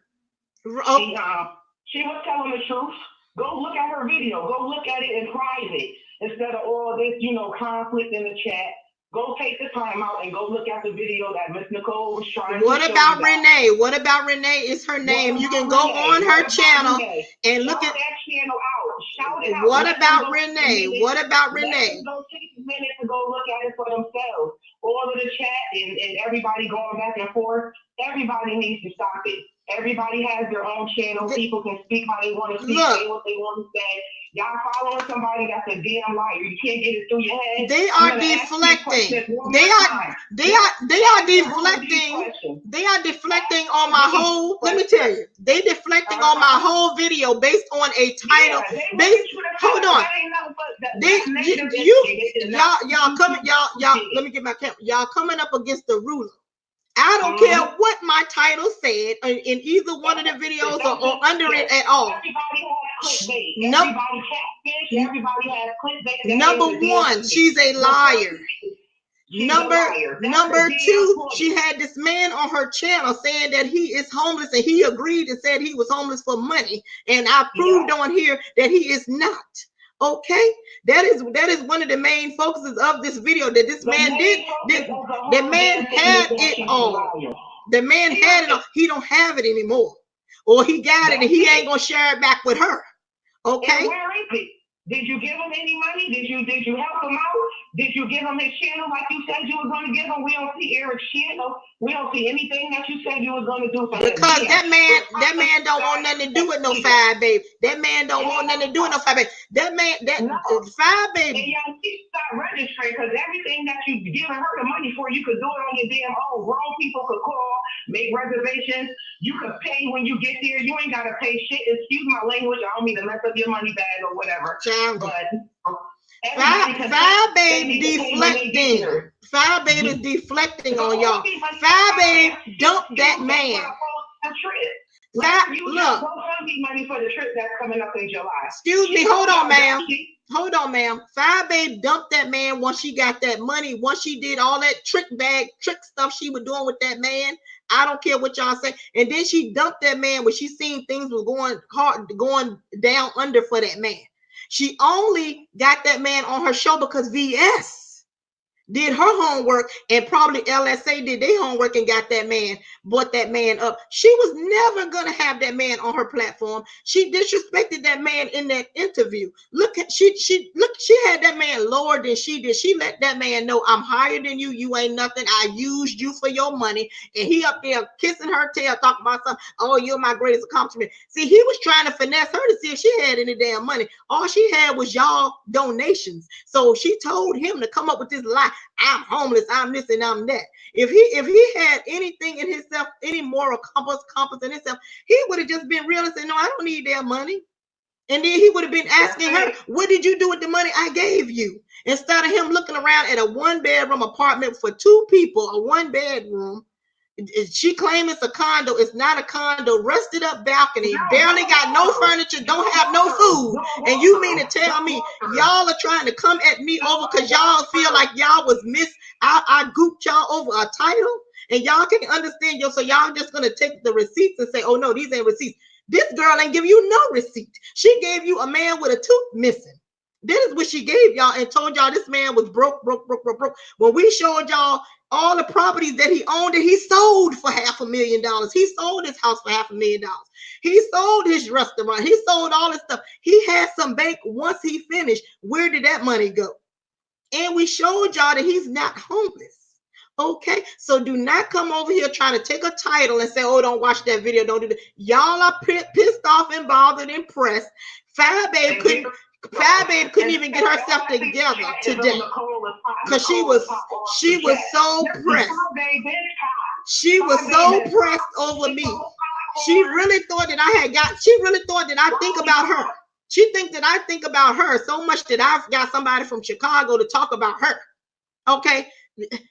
She was telling the truth. Go look at her video. Go look at it in private instead of all this, conflict in the chat. Go take the time out and go look at the video that Miss Nicole was trying to show. What about Renee? What about Renee? Is her name? You can go on her channel and look at that channel out. Shout it out. What about Renee? What about Renee? Go take a minute to go look at it for themselves. All of the chat and everybody going back and forth. Everybody needs to stop it. Everybody has their own channel. People can speak how they want to speak, say what they want to say. Y'all following somebody that's a damn liar. You can't get it through your head. They are deflecting. They are deflecting. They are deflecting on my whole. Let me tell you, they deflecting on my whole video based on a title. Hold on. Y'all coming. Y'all. Let me get my camera. Y'all coming up against the ruler. I don't care what my title said in either one of the videos or under it at all. Number one, she's a liar. Number two, she had this man on her channel saying that he is homeless and he agreed and said he was homeless for money. And I proved on here that he is not. Okay, that is one of the main focuses of this video that this man did. The man had it all. The man had it all. He don't have it anymore, or he got it and he ain't gonna share it back with her. Okay. And where is it? Did you give him any money? Did you help him out? Did you give him his channel like you said you was going to give him? We don't see Eric's channel. We don't see anything that you said you was going to do for him. Because that man don't want nothing to do with no Fyebabe. That man don't want nothing to do with no Fyebabe. That man, Fyebabe. And y'all keep start registering because everything that you giving her the money for, you could do it on your damn own. Grown people could call, make reservations. You could pay when you get there. You ain't gotta pay shit. Excuse my language. I don't mean to mess up your money bag or whatever. But Fyebabe deflecting. Fyebabe is deflecting on y'all. Fyebabe dumped that man. Look, money for the trip that's coming up in July. Excuse me, hold on, ma'am. Hold on, ma'am. Fyebabe dumped that man once she got that money. Once she did all that trick stuff she was doing with that man. I don't care what y'all say. And then she dumped that man when she seen things was going down under for that man. She only got that man on her show because VS did her homework and probably LSA did their homework and got that man, brought that man up. She was never gonna have that man on her platform. She disrespected that man in that interview. She had that man lower than she did. She let that man know, I'm higher than you. You ain't nothing. I used you for your money. And he up there kissing her tail, talking about something. Oh, you're my greatest accomplishment. See, he was trying to finesse her to see if she had any damn money. All she had was y'all donations. So she told him to come up with this lie. I'm homeless, I'm this and I'm that. If he had anything in himself, any moral compass in himself, he would have just been real and said, no, I don't need their money. And then he would have been asking her, what did you do with the money I gave you? Instead of him looking around at a 1-bedroom apartment for 2 people, a 1-bedroom. She claims it's a condo. It's not a condo. Rusted up balcony. Barely got no furniture. Don't have no food. And you mean to tell me y'all are trying to come at me over because y'all feel like y'all was I gooped y'all over a title? And y'all can't understand so y'all just gonna take the receipts and say, oh no, these ain't receipts. This girl ain't give you no receipt. She gave you a man with a tooth missing. This is what she gave y'all and told y'all this man was broke. When we showed y'all all the properties that he owned and he sold for $500,000. He sold his house for $500,000. He sold his restaurant. He sold all this stuff. He had some bank once he finished. Where did that money go? And we showed y'all that he's not homeless. Okay, so do not come over here trying to take a title and say, oh, don't watch that video. Don't do that. Y'all are pissed off and bothered and pressed. Fyebabe couldn't even get herself together today because she was so pressed. She was so pressed over me. She really thought that she really thought that I think about her. She thinks that I think about her so much that I've got somebody from Chicago to talk about her. Okay,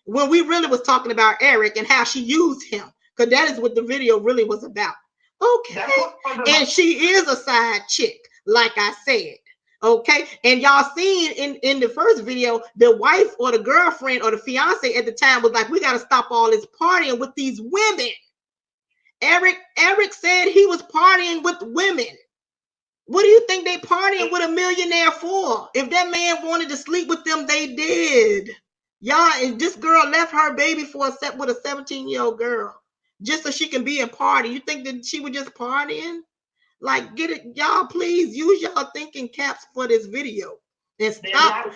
when we really was talking about Eric and how she used him, because that is what the video really was about. Okay, and she is a side chick, like I said. Okay, and y'all seen in the first video, the wife or the girlfriend or the fiance at the time was like, we got to stop all this partying with these women. Eric said he was partying with women. What do you think they partying with a millionaire for? If that man wanted to sleep with them, they did. Y'all, and this girl left her baby with a 17-year-old girl just so she can be in party. You think that she was just partying? Like, get it, y'all. Please use y'all thinking caps for this video and stop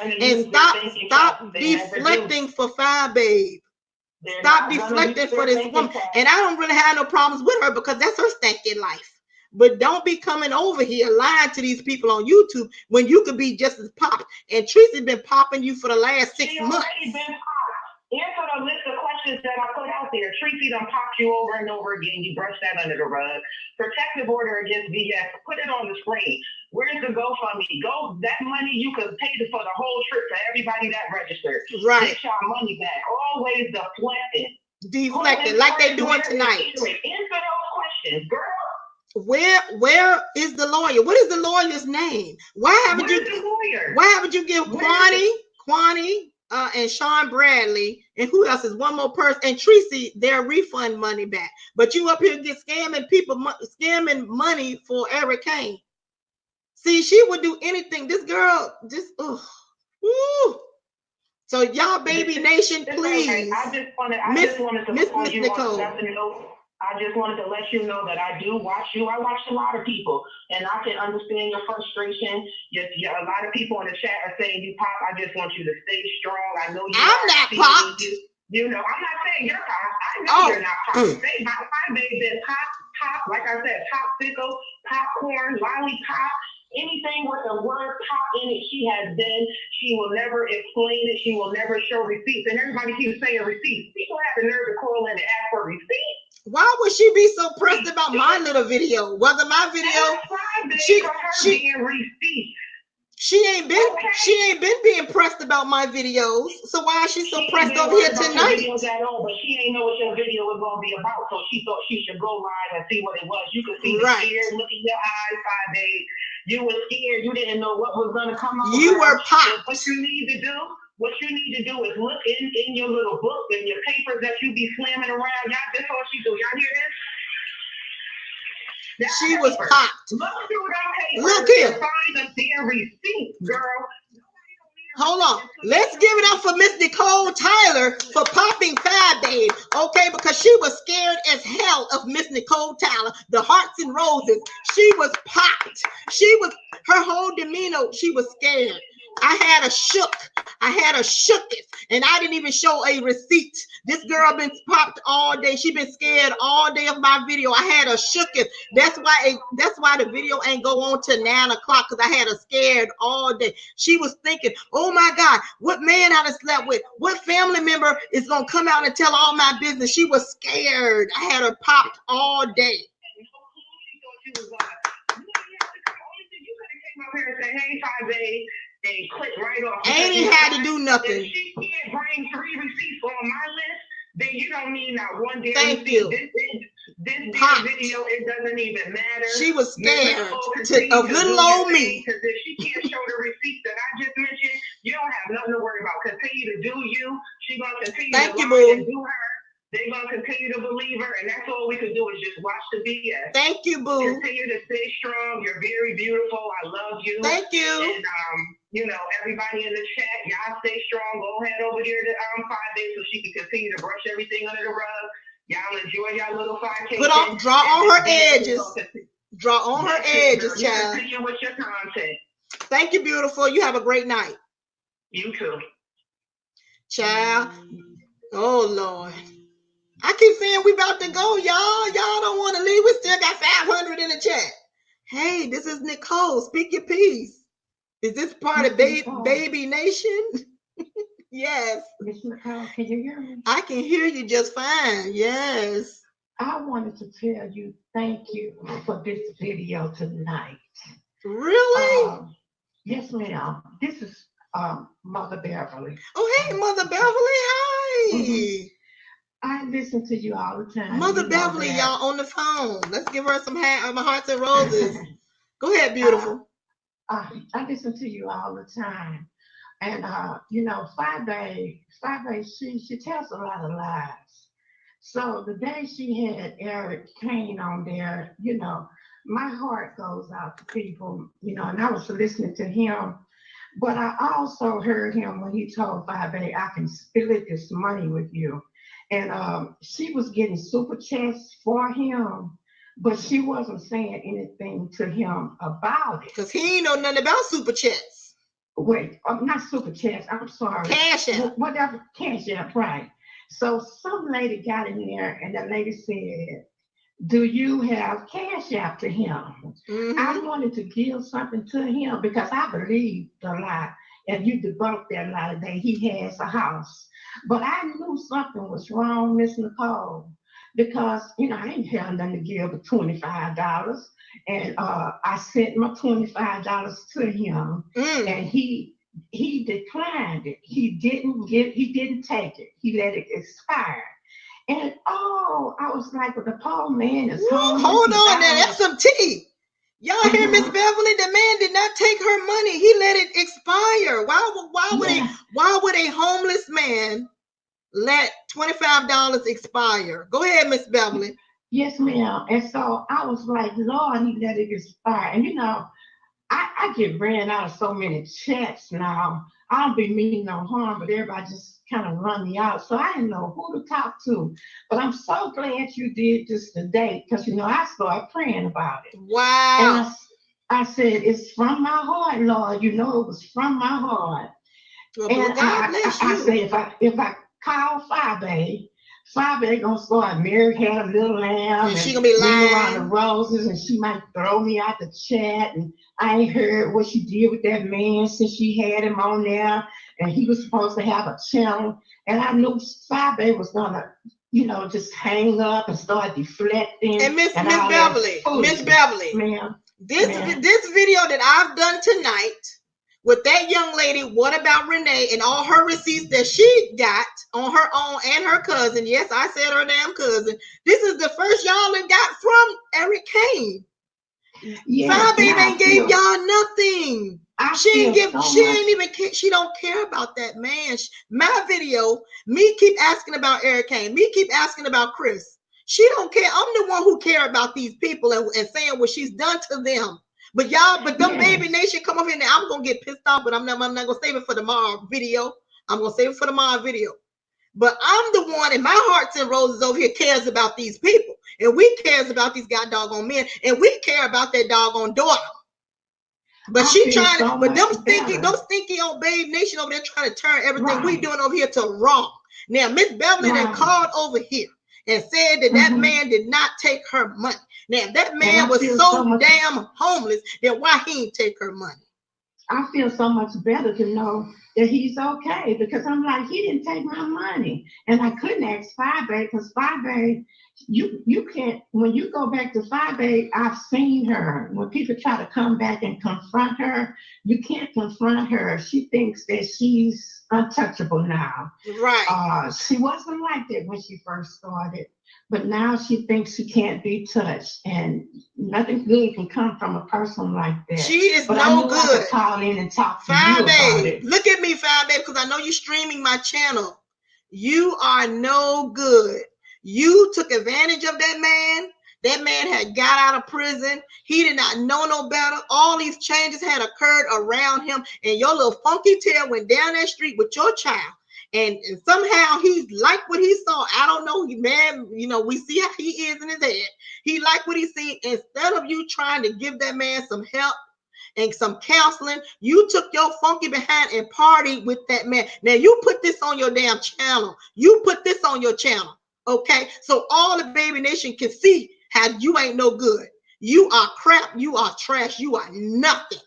deflecting for Fyebabe. Stop deflecting for this woman. And I don't really have no problems with her because that's her stinking life. But don't be coming over here lying to these people on YouTube when you could be just as popped. And Tracy's been popping you for the last 6 months. Answer the list of questions that I put out there. Tracy done popped you over and over again. You brush that under the rug. Protective order against VS. Put it on the screen. Where's the GoFundMe? That money you could pay for the whole trip for everybody that registered. Right. Get your money back. Always deflecting. Deflecting, like they doing tonight. Answer those questions, girl. Where is the lawyer? What is the lawyer's name? Why haven't you give Kwani and Sean Bradley and who else is one more person and Tracy their refund money back? But you up here get scamming money for Eric Caine. See, she would do anything. This girl just So y'all, baby nation, please. I just wanted to Miss Nicole. I just wanted to let you know that I do watch you. I watch a lot of people, and I can understand your frustration. A lot of people in the chat are saying you pop. I just want you to stay strong. I know you. I'm not popped. You know, I'm not saying you're pop. I know you're not pop. Say my baby been pop. Like I said, popsicle, popcorn, lollipop. Anything with the word pop in it, she has been. She will never explain it. She will never show receipts. And everybody keeps saying receipts. People have the nerve to call in and ask for receipts. Why would she be so pressed about my little video? Wasn't my video? She ain't been being pressed about my videos. So why is she so pressed over here tonight? But she ain't know what your video was gonna be about. So she thought she should go live and see what it was. You could see the fear, look in your eyes, Fyebabe. You were scared. You didn't know what was gonna come up. You were popped. What you need to do is look in your little book and your papers that you be slamming around. Y'all, this all she do. Y'all hear this? She was popped. Look through them papers. Look here. Find the damn receipt, girl. Hold on. Let's give it up for Miss Nicole Tyler for popping Fyebabe, okay? Because she was scared as hell of Miss Nicole Tyler, the hearts and roses. She was popped. Her whole demeanor, she was scared. I had a shooketh, and I didn't even show a receipt. This girl been popped all day. She been scared all day of my video. I had a shooketh. That's why the video ain't go on till 9 o'clock, because I had her scared all day. She was thinking, oh my God, what man I done slept with? What family member is gonna come out and tell all my business? She was scared. I had her popped all day. Hey, Fyebabe, and click right off. Ain't even had to do nothing. If she can't bring 3 receipts on my list, then you don't need not one damn Thank receipt. you. This damn video, it doesn't even matter. She was scared of little old me. Because if she can't show the receipts that I just mentioned, you don't have nothing to worry about. Continue to do you. She's gonna continue to lie and do her. They're going to continue to believe her, and that's all we can do is just watch the BS. Thank you, boo. Continue to stay strong. You're very beautiful. I love you. Thank you. And, everybody in the chat, y'all stay strong. Go ahead over here to Fyebabe so she can continue to brush everything under the rug. Y'all enjoy y'all little 5K. Draw on her edges. Draw on her edges, child. Continue with your content. Thank you, beautiful. You have a great night. You too. Child. Oh, Lord. I keep saying we about to go, y'all. Y'all don't want to leave. We still got 500 in the chat. Hey, this is Nicole. Speak your piece. Is this part of Baby Nation? Yes. Miss Nicole, can you hear me? I can hear you just fine. Yes. I wanted to tell you thank you for this video tonight. Really? Yes, ma'am. This is Mother Beverly. Oh, hey, Mother Beverly. Hi. Mm-hmm. I listen to you all the time. Mother Beverly, y'all on the phone. Let's give her some hearts and roses. Go ahead, beautiful. I listen to you all the time. And, Fyebabe, she tells a lot of lies. So the day she had Caine on there, my heart goes out to people, and I was listening to him. But I also heard him when he told Fyebabe, I can split this money with you. And she was getting super chats for him, but she wasn't saying anything to him about it. Because he ain't know nothing about super chats. Wait, not super chats, I'm sorry. Cash App. Whatever, Cash App, right. So some lady got in there and the lady said, do you have Cash App to him? Mm-hmm. I wanted to give something to him because I believed the lie. And you debunked that lie today. He has a house. But I knew something was wrong, Miss Nicole, because, I didn't have nothing to give but $25. And I sent my $25 to him, and he declined it. He didn't take it. He let it expire. And I was like, well, the poor man is home. Hold on, now that's some tea. Y'all hear Miss Beverly? The man did not take her money. He let it expire. Why would a homeless man let $25 expire? Go ahead, Miss Beverly. Yes, ma'am. And so I was like, Lord, he let it expire. And I get ran out of so many chats now. I don't be meaning no harm, but everybody just kind of run me out. So I didn't know who to talk to. But I'm so glad you did this today because, I started praying about it. Wow. And I said, it's from my heart, Lord. It was from my heart. Well, And God bless I you. say, if I call Fyebabe gonna start Mary had a little lamb And she gonna be ring around the lying. roses, and she might throw me out the chat. And I ain't heard what she did with that man since she had him on there, and he was supposed to have a channel. And I knew Fyebabe was gonna, just hang up and start deflecting. And Miss all Beverly, Miss Beverly, ma'am, this video that I've done tonight with that young lady, what about Renee and all her receipts that she got on her own and her cousin? Yes, I said her damn cousin. This is the first y'all done got from Eric Caine. Yes, Fyebabe ain't gave y'all nothing. She don't care about that man. My video, me keep asking about Eric Caine, me keep asking about Chris. She don't care. I'm the one who care about these people and saying what she's done to them. But them Baby Nation come up here and I'm gonna get pissed off, but I'm not gonna save it for tomorrow video. I'm gonna save it for tomorrow video. But I'm the one, and my hearts and roses over here cares about these people, and we cares about these god doggone men, and we care about that doggone daughter. But she trying to, but them stinky old Babe Nation over there trying to turn everything we doing over here to wrong. Now Miss Beverly then called over here and said that man did not take her money. Now if that man was so damn homeless, then why he didn't take her money? I feel so much better to know that he's okay, because I'm like, he didn't take my money. And I couldn't ask Fyebabe because Fyebabe, you can't, when you go back to Fyebabe, I've seen her. When people try to come back and confront her, you can't confront her. She thinks that she's untouchable now. Right. She wasn't like that when she first started. But now she thinks she can't be touched, and nothing good can come from a person like that. She is but no good. I could call in and talk to you about it. Look at me, Fyebabe, because I know you're streaming my channel. You are no good. You took advantage of that man. That man had got out of prison. He did not know no better. All these changes had occurred around him, and your little funky tail went down that street with your child. And somehow he liked what he saw. I don't know, man. We see how he is in his head. He liked what he seen. Instead of you trying to give that man some help and some counseling, you took your funky behind and partied with that man. Now you put this on your damn channel. You put this on your channel, okay? So all the Baby Nation can see how you ain't no good. You are crap. You are trash. You are nothing.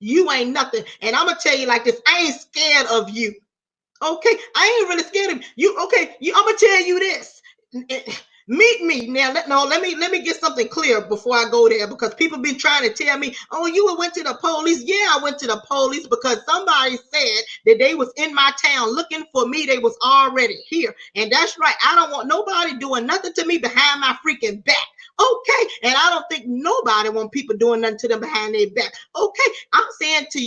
You ain't nothing. And I'm gonna tell you like this: I ain't scared of you. Okay, I ain't really scared of you. Okay, I'm gonna tell you this. Meet me now. Let me get something clear before I go there, because people been trying to tell me, oh, you went to the police. Yeah, I went to the police because somebody said that they was in my town looking for me. They was already here, and that's right. I don't want nobody doing nothing to me behind my freaking back. Okay, and I don't think nobody want people doing nothing to them behind their back. Okay, I'm saying to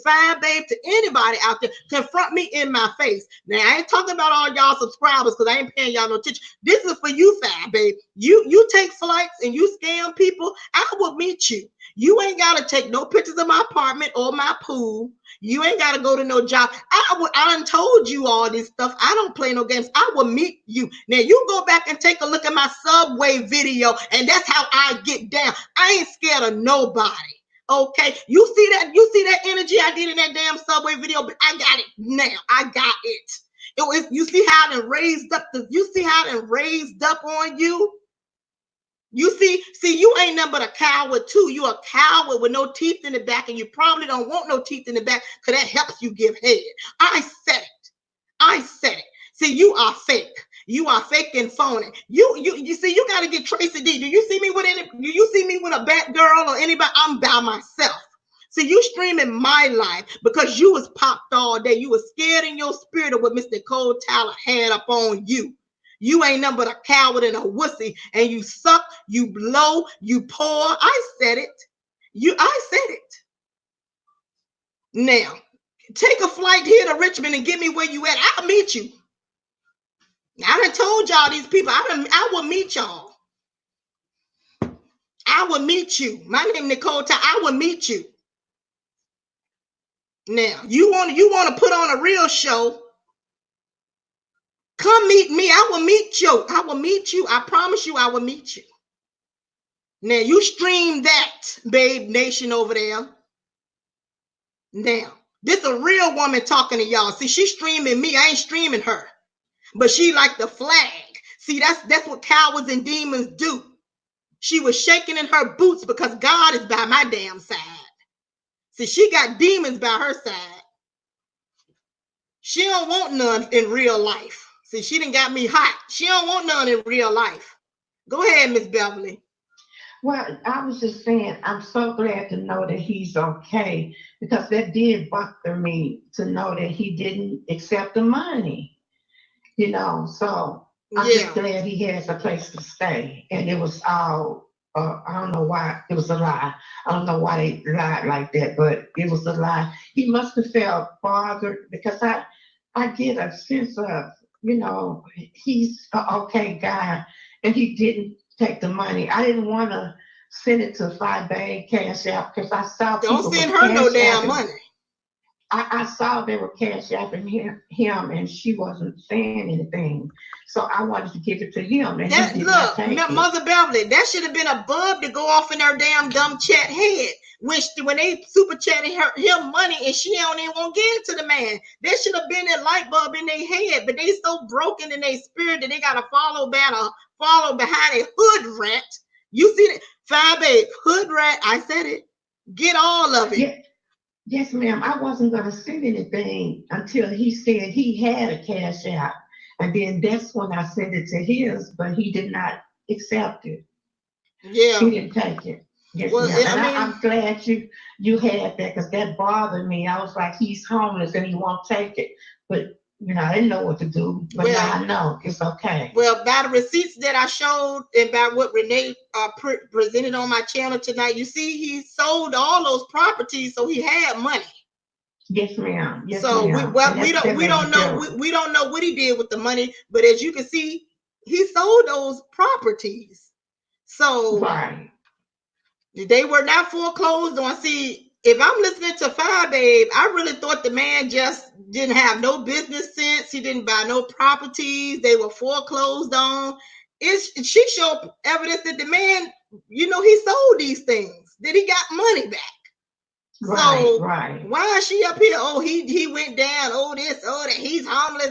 Fyebabe, to anybody out there, confront me in my face. Now I ain't talking about all y'all subscribers because I ain't paying y'all no attention. This is for you, Fyebabe. You take flights and you scam people. I will meet you. You ain't gotta take no pictures of my apartment or my pool. You ain't gotta go to no job. I done told you all this stuff. I don't play no games. I will meet you. Now you go back and take a look at my subway video, and that's how I get down. I ain't scared of nobody. Okay, you see that energy I did in that damn subway video, but I got it now. I got it. You see how it raised up on you? You see, you ain't nothing but a coward too. You a coward with no teeth in the back, and you probably don't want no teeth in the back because that helps you give head. I said it. See, you are fake. You are fake and phony. You see, you got to get Tracy D. Do you see me with a bad girl or anybody? I'm by myself. See, you streaming my life because you was popped all day. You was scared in your spirit of what Miss Nicole Tyler had up on you. You ain't nothing but a coward and a wussy, and you suck, you blow, you pour. I said it. I said it. Now, take a flight here to Richmond and get me where you at. I'll meet you. I done told y'all these people. I will meet y'all. I will meet you. My name is Nicole Tyler. I will meet you. Now, you want to put on a real show. Come meet me. I will meet you. I will meet you. I promise you I will meet you. Now, you stream that, Babe Nation over there. Now, this a real woman talking to y'all. See, she's streaming me. I ain't streaming her. But she like the flag. See, that's what cowards and demons do. She was shaking in her boots because God is by my damn side. See, she got demons by her side. She don't want none in real life. See, she done got me hot. She don't want none in real life. Go ahead, Miss Beverly. Well, I was just saying, I'm so glad to know that he's okay, because that did bother me to know that he didn't accept the money, you know. So I'm just glad he has a place to stay. And it was all, I don't know why, it was a lie. I don't know why they lied like that, but it was a lie. He must have felt bothered, because I get a sense of, you know, he's an okay guy, and he didn't take the money. I didn't want to send it to Fyebabe Cash App, because I saw don't send her no damn money. I saw they were Cash Apping him, and she wasn't saying anything. So I wanted to give it to him. And that, look, Mother Beverly, that should have been a bug to go off in her damn dumb chat head. When they super chatting him money, and she don't even want to give it to the man. There should have been a light bulb in their head, but they so broken in their spirit that they got to follow behind a hood rat. You see that? Fyebabe, hood rat, I said it. Get all of it. Yeah. Yes, ma'am. I wasn't going to send anything until he said he had a Cash App. And then that's when I sent it to his, but he did not accept it. Yeah. He didn't take it. Yes, well, ma'am. And I'm glad you had that, because that bothered me. I was like, he's homeless and he won't take it. But, you know, I didn't know what to do. But now I know it's okay. Well, by the receipts that I showed and by what Renee presented on my channel tonight, you see he sold all those properties, so he had money. Yes, ma'am. Yes, so ma'am. we don't know what he did with the money, but as you can see, he sold those properties. So right. They were not foreclosed on. See, if I'm listening to Fyebabe, I really thought the man just didn't have no business sense. He didn't buy no properties. They were foreclosed on. She showed evidence that the man, you know, he sold these things, that he got money back. Right, so right. Why is she up here? Oh, he went down. Oh, this, oh, that. He's homeless.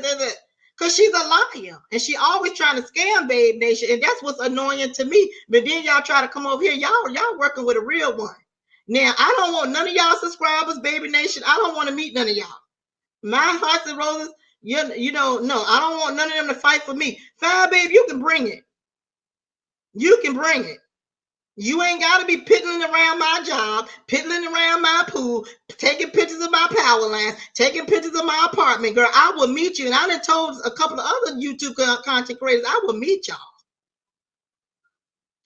Because she's a liar. And she always trying to scam Babe Nation. And that's what's annoying to me. But then y'all try to come over here. Y'all working with a real one. Now, I don't want none of y'all subscribers, Baby Nation. I don't want to meet none of y'all. My hearts and roses, you know, no, I don't want none of them to fight for me. Fyebabe, you can bring it. You can bring it. You ain't got to be piddling around my job, piddling around my pool, taking pictures of my power lines, taking pictures of my apartment. Girl, I will meet you. And I done told a couple of other YouTube content creators, I will meet y'all.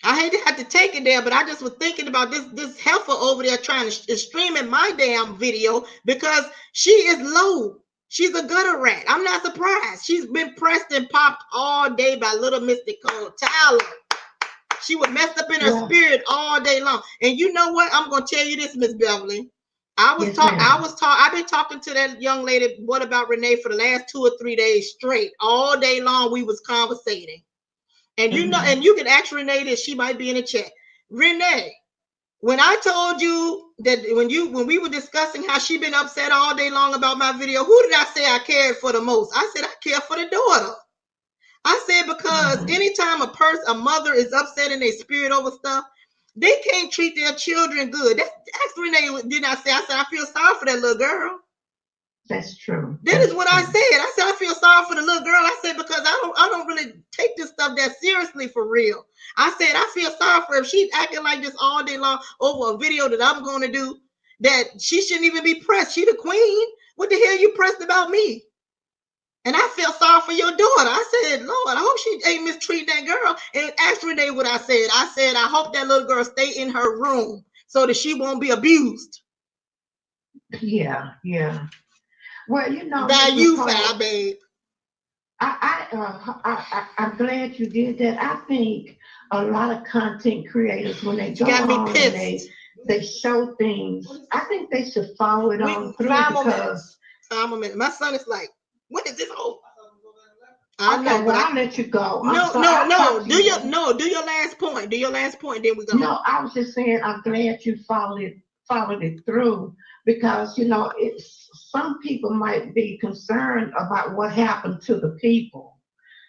I hate to have to take it there, but I just was thinking about this heifer over there trying to stream in my damn video because she is low. She's a gutter rat. I'm not surprised. She's been pressed and popped all day by little Miss Nicole Tyler. She was messed up in her spirit all day long. And you know what? I'm gonna tell you this, Miss Beverly. I've been talking to that young lady, what about Renee, for the last 2 or 3 days straight. All day long we was conversating. And you know, and you can ask Renee that, she might be in the chat. Renee, when I told you that when we were discussing how she been upset all day long about my video, who did I say I cared for the most? I said I care for the daughter. I said because anytime a mother is upset in their spirit over stuff, they can't treat their children good. That's Renee did not say. I said I feel sorry for that little girl. That's true. That is what I said. I said I feel sorry for the little girl. I said because I don't really take this stuff that seriously for real. I said I feel sorry for her if she's acting like this all day long over a video that I'm going to do, that she shouldn't even be pressed. She the queen. What the hell you pressed about me? And I feel sorry for your daughter. I said, Lord, I hope she ain't mistreating that girl. And asked Renee what I said. I said, I hope that little girl stay in her room so that she won't be abused. Yeah. Well, you know, by you, Fyebabe. I'm glad you did that. I think a lot of content creators, when they go got me on pissed. they show things. I think they should follow it on through 5 more because. minutes. 5 more minutes. My son is like, when is this over? I Okay, know, but well, I'll let you go. no. Do your last point. Do your last point, then we go. No, I was just saying I'm glad you followed it through because you know some people might be concerned about what happened to the people.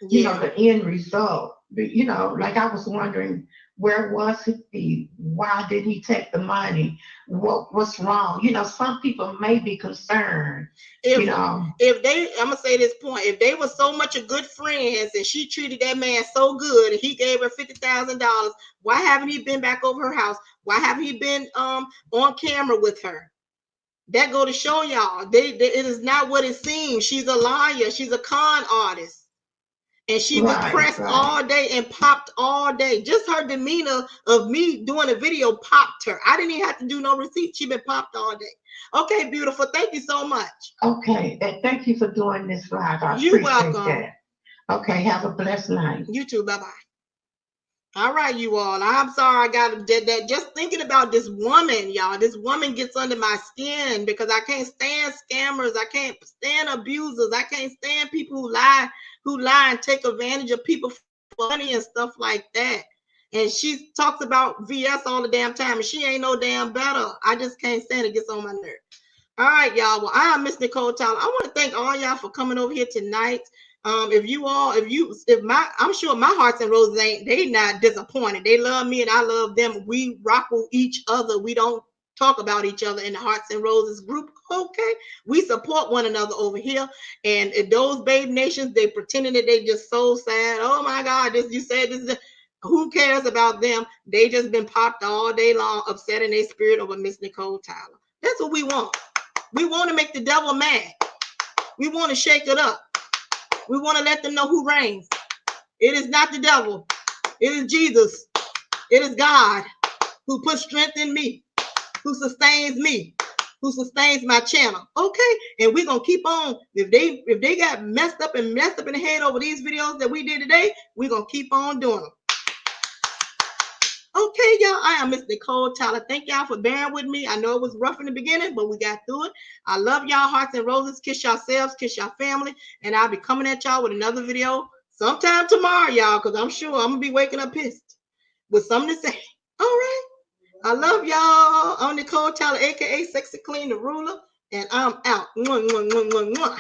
You know, the end result. You know, like I was wondering where was he? Why didn't he take the money? What's wrong? You know, some people may be concerned. If I'm gonna say this point, if they were so much of good friends and she treated that man so good and he gave her $50,000, why haven't he been back over her house? Why haven't he been on camera with her? That go to show y'all, it is not what it seems. She's a liar. She's a con artist. And she was pressed all day and popped all day. Just her demeanor of me doing a video popped her. I didn't even have to do no receipt. She been popped all day. Okay, beautiful. Thank you so much. Okay, thank you for doing this live. You're welcome. That. Okay, have a blessed night. You too. Bye-bye. All right, you all. I'm sorry I got that. Just thinking about this woman, y'all. This woman gets under my skin because I can't stand scammers. I can't stand abusers. I can't stand people who lie and take advantage of people for money and stuff like that. And she talks about VS all the damn time, and she ain't no damn better. I just can't stand it. It gets on my nerve. All right, y'all. Well, I am Miss Nicole Tyler. I want to thank all y'all for coming over here tonight. I'm sure my Hearts and Roses they not disappointed. They love me and I love them. We rock with each other. We don't talk about each other in the Hearts and Roses group. Okay, we support one another over here. And those Babe Nations, they pretending that they just so sad. Oh my God, you said this. Who cares about them? They just been popped all day long, upsetting their spirit over Miss Nicole Tyler. That's what we want. We want to make the devil mad. We want to shake it up. We want to let them know who reigns. It is not the devil. It is Jesus. It is God who puts strength in me, who sustains me, who sustains my channel. Okay, and we're gonna keep on. If they got messed up in the head over these videos that we did today, we're gonna keep on doing them. Okay, y'all, I am Miss Nicole Tyler. Thank y'all for bearing with me. I know it was rough in the beginning, but we got through it. I love y'all, Hearts and Roses. Kiss yourselves, kiss your family, and I'll be coming at y'all with another video sometime tomorrow, y'all, because I'm sure I'm going to be waking up pissed with something to say. All right. I love y'all. I'm Nicole Tyler, a.k.a. Sexy Clean the Ruler, and I'm out. Mwah, mwah, mwah, mwah, mwah.